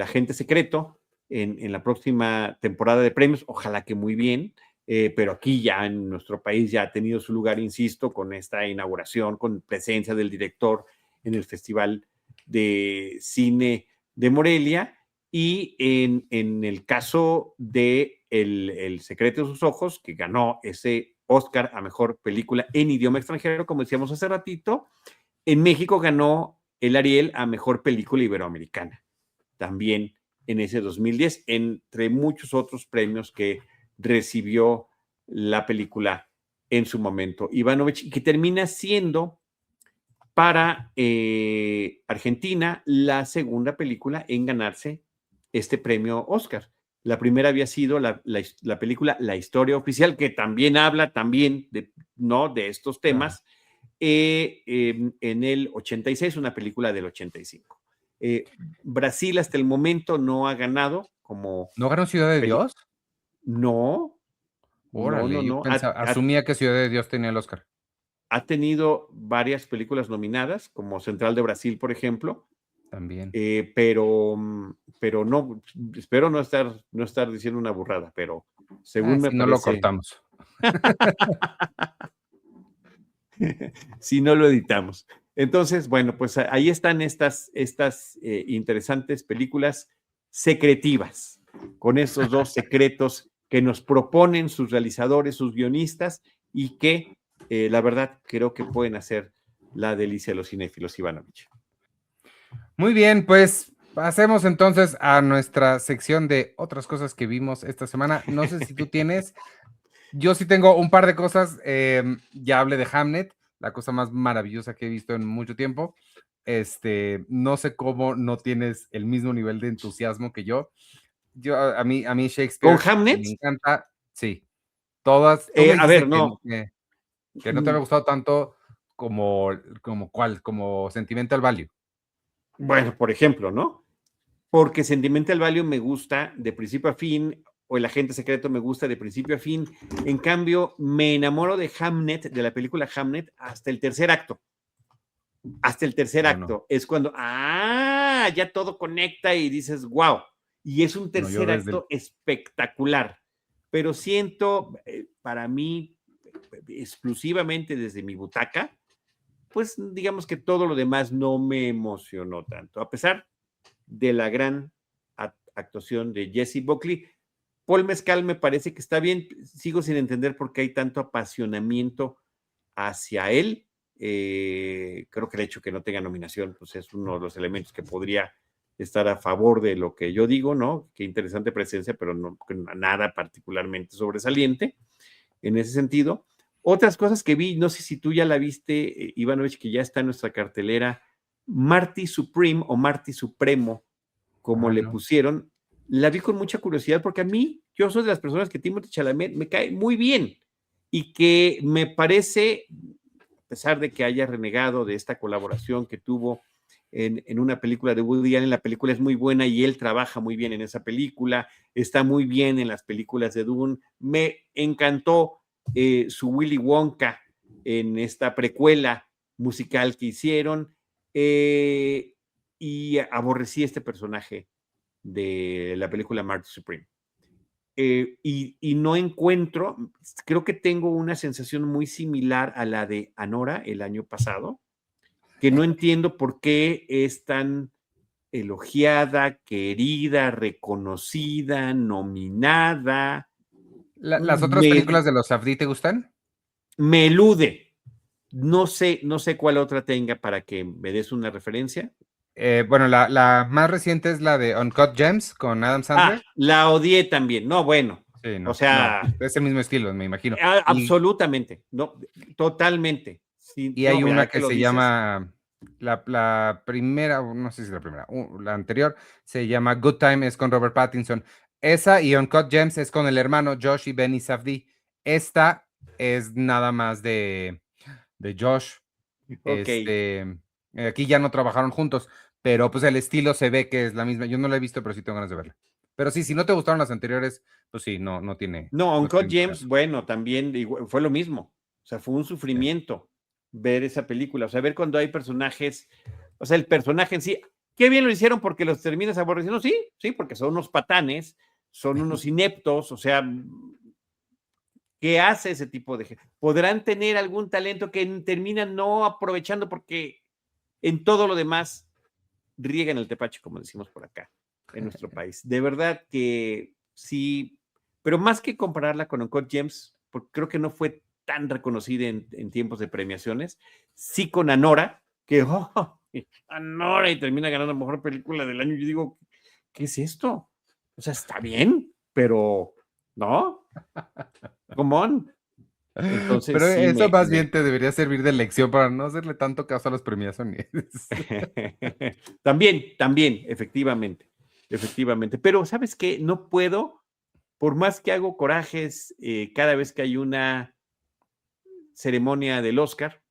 Agente Secreto en la próxima temporada de premios. Ojalá que muy bien. Pero aquí ya en nuestro país ya ha tenido su lugar, insisto, con esta inauguración, con presencia del director en el Festival de Cine de Morelia. Y en el caso de el Secreto de sus ojos, que ganó ese Oscar a Mejor Película en Idioma Extranjero, como decíamos hace ratito, en México ganó el Ariel a Mejor Película Iberoamericana, también en ese 2010, entre muchos otros premios que recibió la película en su momento Ivanovich, que termina siendo para Argentina la segunda película en ganarse este premio Oscar. La primera había sido la película La Historia Oficial, que también habla también ¿no? de estos temas, en el 86, una película del 85. Brasil hasta el momento no ha ganado como... ¿No ganó Ciudad de Dios? No, Órale, yo no. asumía que Ciudad de Dios tenía el Oscar. Ha tenido varias películas nominadas, como Central de Brasil, por ejemplo. También. Pero no, espero no estar diciendo una burrada, pero según me si parece... no lo cortamos. Si no lo editamos. Entonces, bueno, pues ahí están estas interesantes películas secretivas, con esos dos secretos que nos proponen sus realizadores, sus guionistas, y que la verdad creo que pueden hacer la delicia de los cinéfilos, Ivanovich. Muy bien, pues pasemos entonces a nuestra sección de otras cosas que vimos esta semana. No sé si tú tienes, yo sí tengo un par de cosas. Ya hablé de Hamnet, la cosa más maravillosa que he visto en mucho tiempo. No sé cómo no tienes el mismo nivel de entusiasmo que yo. A mí Shakespeare ¿Con Hamnet? me encanta, sí. Todas, tú me A dijiste ver, no. Que no te había gustado tanto como Sentimental Value. Bueno, por ejemplo, ¿no? Porque Sentimental Value me gusta de principio a fin, o El Agente Secreto me gusta de principio a fin. En cambio, me enamoro de Hamnet, de la película Hamnet, hasta el tercer acto. Hasta el tercer acto. Es cuando, ya todo conecta y dices, wow. Y es un tercer acto espectacular. Pero siento, para mí, exclusivamente desde mi butaca, pues digamos que todo lo demás no me emocionó tanto. A pesar de la gran actuación de Jessie Buckley, Paul Mescal me parece que está bien. Sigo sin entender por qué hay tanto apasionamiento hacia él. Creo que el hecho que no tenga nominación pues es uno de los elementos que podría estar a favor de lo que yo digo, ¿no? Qué interesante presencia, pero no nada particularmente sobresaliente en ese sentido. Otras cosas que vi, no sé si tú ya la viste, Ivanovich, que ya está en nuestra cartelera, Marty Supreme o Marty Supremo, como le pusieron, la vi con mucha curiosidad porque a mí, yo soy de las personas que Timothée Chalamet me cae muy bien y que me parece, a pesar de que haya renegado de esta colaboración que tuvo en una película de Woody Allen, la película es muy buena y él trabaja muy bien en esa película, está muy bien en las películas de Dune, me encantó su Willy Wonka en esta precuela musical que hicieron, y aborrecí este personaje de la película Marty Supreme. Y no encuentro, creo que tengo una sensación muy similar a la de Anora el año pasado, que no entiendo por qué es tan elogiada, querida, reconocida, nominada. ¿Las otras películas de los Safdie te gustan? Me elude. No sé cuál otra tenga para que me des una referencia. Bueno, la más reciente es la de Uncut Gems con Adam Sandler. La odié también. No, bueno, Sí, O no, no, sea, es el mismo estilo, me imagino. absolutamente, no, totalmente. Sí, Y no, hay una ya que que lo se dices. llama, la primera, no sé si la primera, la anterior, se llama Good Time, es con Robert Pattinson. Esa y Uncut Gems es con el hermano Josh y Benny Safdie. Esta es nada más de Josh. Ok. Aquí ya no trabajaron juntos, pero pues el estilo se ve que es la misma. Yo no la he visto, pero sí tengo ganas de verla. Pero sí, si no te gustaron las anteriores, pues sí, No, no tiene Uncut mucho James, caso. bueno, también fue lo mismo. O sea, fue un Sí. sufrimiento ver esa película. O sea, ver cuando hay personajes, o sea, el personaje en sí, qué bien lo hicieron porque los terminas aborreciendo. Sí, sí, porque son unos patanes, son unos ineptos, o sea, ¿qué hace ese tipo de gente? Podrán tener algún talento que terminan no aprovechando porque en todo lo demás riegan el tepache, como decimos por acá, en nuestro país. De verdad que sí, pero más que compararla con Uncut Gems, porque creo que no fue tan reconocida en tiempos de premiaciones, sí con Anora, que Anora y termina ganando mejor película del año. Yo digo, ¿qué es esto? O sea, está bien, pero no, come on. Entonces Pero sí eso más bien te debería servir de lección para no hacerle tanto caso a las premiaciones. también, efectivamente, efectivamente. Pero, ¿sabes qué? No puedo, por más que hago corajes cada vez que hay una ceremonia del Oscar,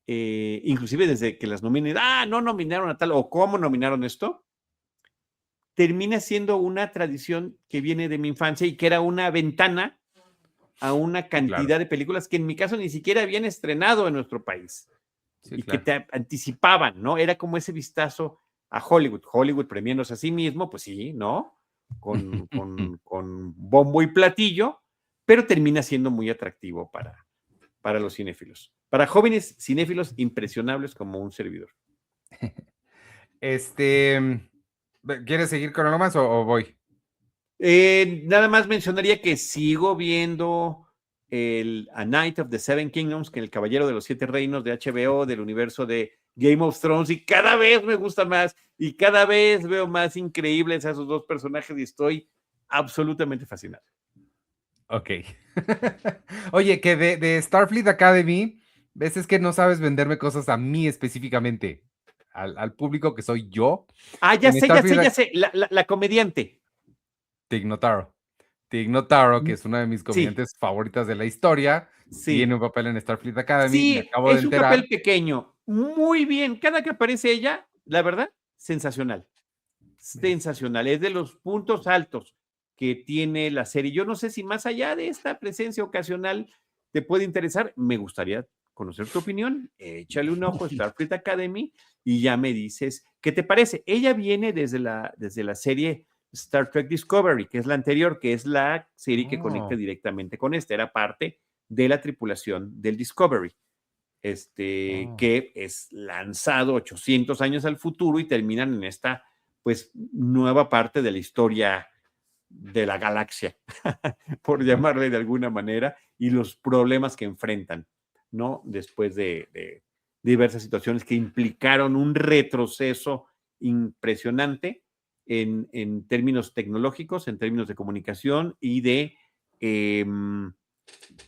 inclusive desde que las nominen, no nominaron a tal, o cómo nominaron esto, termina siendo una tradición que viene de mi infancia y que era una ventana a una Sí, claro. cantidad de películas que en mi caso ni siquiera habían estrenado en nuestro país. Sí, Y que claro. te anticipaban, ¿no? Era como ese vistazo a Hollywood, Hollywood premiándose a sí mismo, pues sí, ¿no? Con bombo y platillo, pero termina siendo muy atractivo para los cinéfilos. Para jóvenes cinéfilos impresionables como un servidor. Este, ¿Quieres seguir con algo más o voy? Nada más mencionaría que sigo viendo A Night of the Seven Kingdoms, que el Caballero de los Siete Reinos de HBO, del universo de Game of Thrones, y cada vez me gusta más y cada vez veo más increíbles a esos dos personajes y estoy absolutamente fascinado. Ok. Oye, que de Starfleet Academy, ves es que no sabes venderme cosas a mí específicamente, al público que soy yo. Ya En sé, ya sé, Starfleet, ya sé, la comediante. Tig Notaro. Tig Notaro, que Mm, es una de mis Sí, comediantes favoritas de la historia, tiene sí. un papel en Starfleet Academy, me Sí, acabo de es un papel enterar. pequeño, muy bien. Cada que aparece ella, la verdad, sensacional. ¿Ves? Sensacional. Es de los puntos altos que tiene la serie. Yo no sé si más allá de esta presencia ocasional te puede interesar. Me gustaría conocer tu opinión. Échale un ojo a Starfleet Academy y ya me dices qué te parece. Ella viene desde la serie Star Trek Discovery, que es la anterior, que es la serie que conecta Oh, directamente con esta. Era parte de la tripulación del Discovery, oh. que es lanzado 800 años al futuro y terminan en esta, pues, nueva parte de la historia de la galaxia, por llamarle de alguna manera, y los problemas que enfrentan, ¿no? Después de diversas situaciones que implicaron un retroceso impresionante en términos tecnológicos, en términos de comunicación y de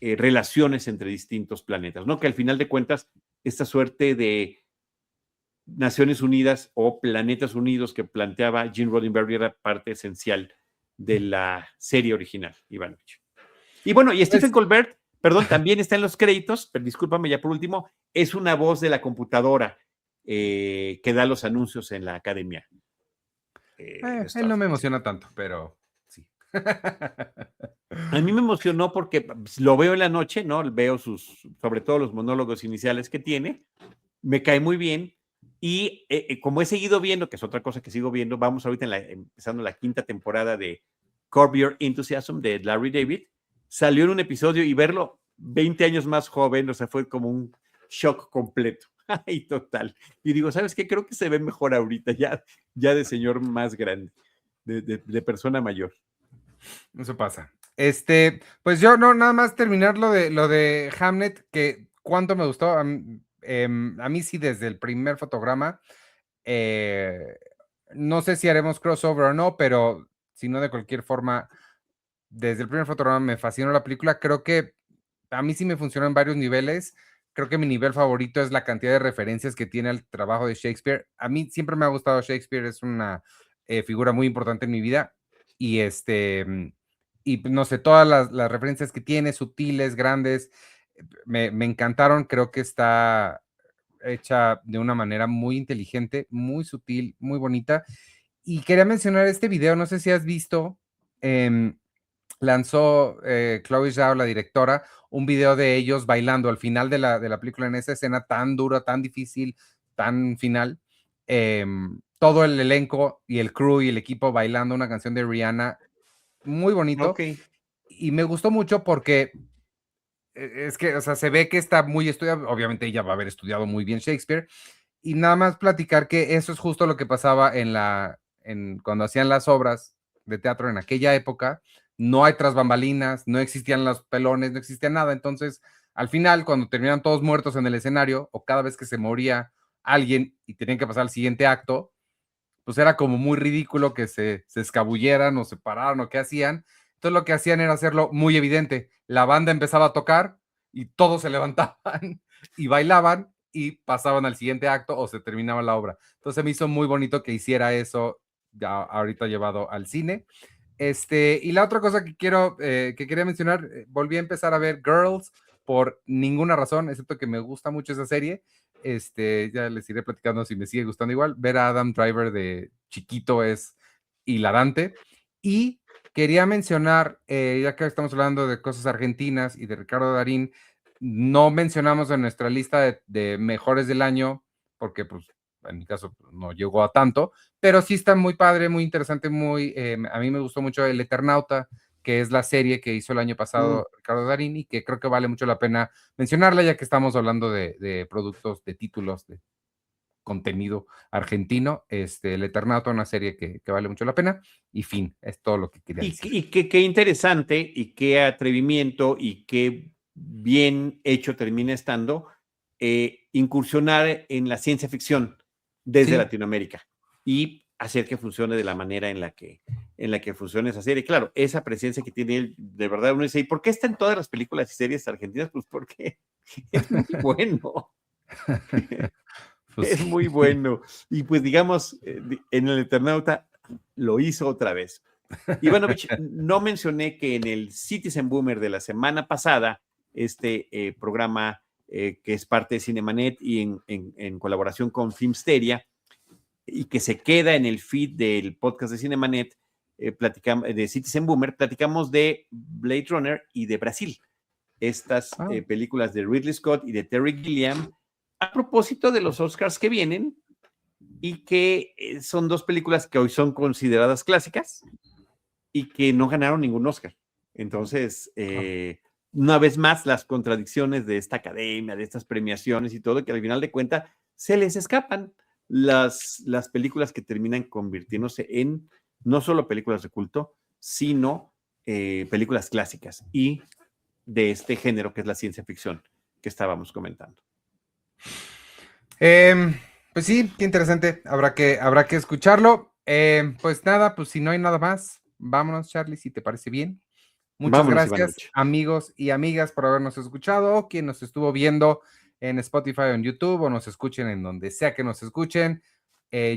eh, relaciones entre distintos planetas, ¿no? Que al final de cuentas, esta suerte de Naciones Unidas o Planetas Unidos que planteaba Gene Roddenberry era parte esencial de la serie original, Ivanovich. Y bueno, y Pues, Stephen Colbert, perdón, también está en los créditos, pero discúlpame ya por último, es una voz de la computadora que da los anuncios en la academia de él no me Starfleet. emociona tanto, pero sí. A mí me emocionó porque lo veo en la noche, ¿no? Veo sobre todo los monólogos iniciales que tiene, me cae muy bien. Y como he seguido viendo, que es otra cosa que sigo viendo, vamos ahorita empezando la quinta temporada de Curb Your Enthusiasm de Larry David, salió en un episodio y verlo 20 años más joven, o sea, fue como un shock completo. Ay, total. Y digo, ¿sabes qué? Creo que se ve mejor ahorita, ya de señor más grande, de persona mayor. Eso pasa. Pues yo no, nada más terminar lo de Hamlet, que cuánto me gustó. A mí sí, desde el primer fotograma. eh, no sé si haremos crossover o no, pero si no, de cualquier forma, desde el primer fotograma me fascinó la película. Creo que a mí sí me funcionó en varios niveles. Creo que mi nivel favorito es la cantidad de referencias que tiene el trabajo de Shakespeare. A mí siempre me ha gustado Shakespeare, es una figura muy importante en mi vida. Y y no sé, todas las referencias que tiene, sutiles, grandes, me encantaron. Creo que está hecha de una manera muy inteligente, muy sutil, muy bonita. Y quería mencionar este video, no sé si has visto, lanzó Chloe Zhao, la directora, un video de ellos bailando al final de la película, en esa escena tan dura, tan difícil, tan final. Todo el elenco y el crew y el equipo bailando una canción de Rihanna, muy bonito. Ok. Y me gustó mucho porque es que, o sea, se ve que está muy estudiado. Obviamente ella va a haber estudiado muy bien Shakespeare. Y nada más platicar que eso es justo lo que pasaba cuando hacían las obras de teatro en aquella época. No hay tras bambalinas, no existían los pelones, no existía nada. Entonces, al final, cuando terminaban todos muertos en el escenario, o cada vez que se moría alguien y tenían que pasar al siguiente acto, pues era como muy ridículo que se escabulleran o se pararan o qué hacían. Entonces lo que hacían era hacerlo muy evidente. La banda empezaba a tocar y todos se levantaban y bailaban y pasaban al siguiente acto o se terminaba la obra. Entonces me hizo muy bonito que hiciera eso ya ahorita llevado al cine. Y la otra cosa que quería mencionar, volví a empezar a ver Girls por ninguna razón, excepto que me gusta mucho esa serie. Ya les iré platicando si me sigue gustando igual. Ver a Adam Driver de chiquito es hilarante. Y quería mencionar, ya que estamos hablando de cosas argentinas y de Ricardo Darín, no mencionamos en nuestra lista de mejores del año, porque pues en mi caso no llegó a tanto, pero sí está muy padre, muy interesante, a mí me gustó mucho El Eternauta, que es la serie que hizo el año pasado Ricardo Darín y que creo que vale mucho la pena mencionarla, ya que estamos hablando de productos, de títulos, de contenido argentino. El Eternauta, una serie que vale mucho la pena, y fin, es todo lo que quería decir. Y qué interesante y qué atrevimiento y qué bien hecho termina estando incursionar en la ciencia ficción desde Sí, Latinoamérica y hacer que funcione de la manera en la que funciona esa serie. Claro, esa presencia que tiene él, de verdad uno dice, ¿y por qué está en todas las películas y series argentinas? Pues porque es muy bueno. pues Es sí. muy bueno. Y pues digamos, en El Eternauta lo hizo otra vez. Ivanovich, no mencioné que en el Citizen Boomer de la semana pasada, programa que es parte de Cinemanet y en colaboración con Filmsteria, y que se queda en el feed del podcast de Cinemanet, de Citizen Boomer, platicamos de Blade Runner y de Brasil, estas películas de Ridley Scott y de Terry Gilliam, a propósito de los Oscars que vienen, y que son dos películas que hoy son consideradas clásicas y que no ganaron ningún Oscar. Entonces, una vez más, las contradicciones de esta academia, de estas premiaciones y todo, que al final de cuentas se les escapan las películas que terminan convirtiéndose en no solo películas de culto, sino películas clásicas y de este género que es la ciencia ficción que estábamos comentando. Pues sí, qué interesante. Habrá que escucharlo. Pues nada, pues si no hay nada más, vámonos, Charlie, si te parece bien. Muchas Vámonos, gracias, Ivanovich. amigos y amigas, por habernos escuchado, o quien nos estuvo viendo en Spotify o en YouTube, o nos escuchen en donde sea que nos escuchen.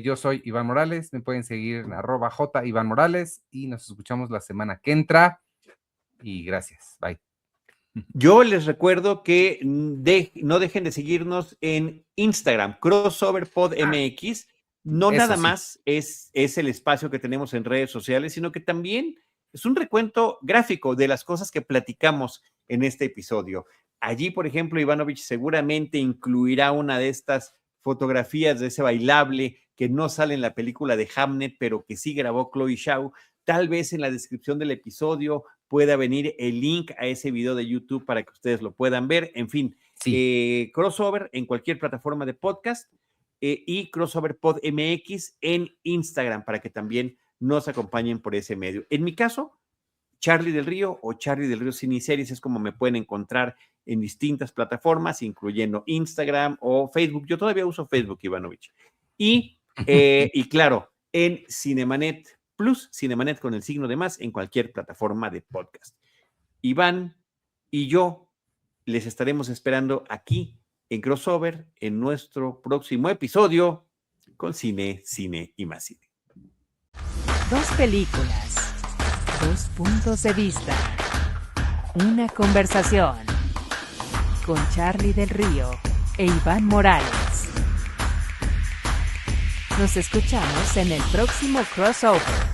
Yo soy Iván Morales, me pueden seguir en @J Iván Morales, y nos escuchamos la semana que entra. Y gracias, bye. Yo les recuerdo que no dejen de seguirnos en Instagram, CrossoverPodMX. No Eso nada sí. más es el espacio que tenemos en redes sociales, sino que también es un recuento gráfico de las cosas que platicamos en este episodio. Allí, por ejemplo, Ivanovich seguramente incluirá una de estas fotografías de ese bailable que no sale en la película de Hamnet, pero que sí grabó Chloe Zhao. Tal vez en la descripción del episodio pueda venir el link a ese video de YouTube para que ustedes lo puedan ver. En fin, Sí. Crossover en cualquier plataforma de podcast y Crossover Pod MX en Instagram para que también nos acompañen por ese medio. En mi caso, Charlie del Río o Charlie del Río Ciniseries es como me pueden encontrar en distintas plataformas, incluyendo Instagram o Facebook. Yo todavía uso Facebook, Ivanovich. Y claro, en Cinemanet Plus, Cinemanet con el signo de más en cualquier plataforma de podcast. Iván y yo les estaremos esperando aquí en Crossover en nuestro próximo episodio con Cine, Cine y más Cine. 2 películas, 2 puntos de vista, una conversación con Charlie del Río e Iván Morales. Nos escuchamos en el próximo Crossover.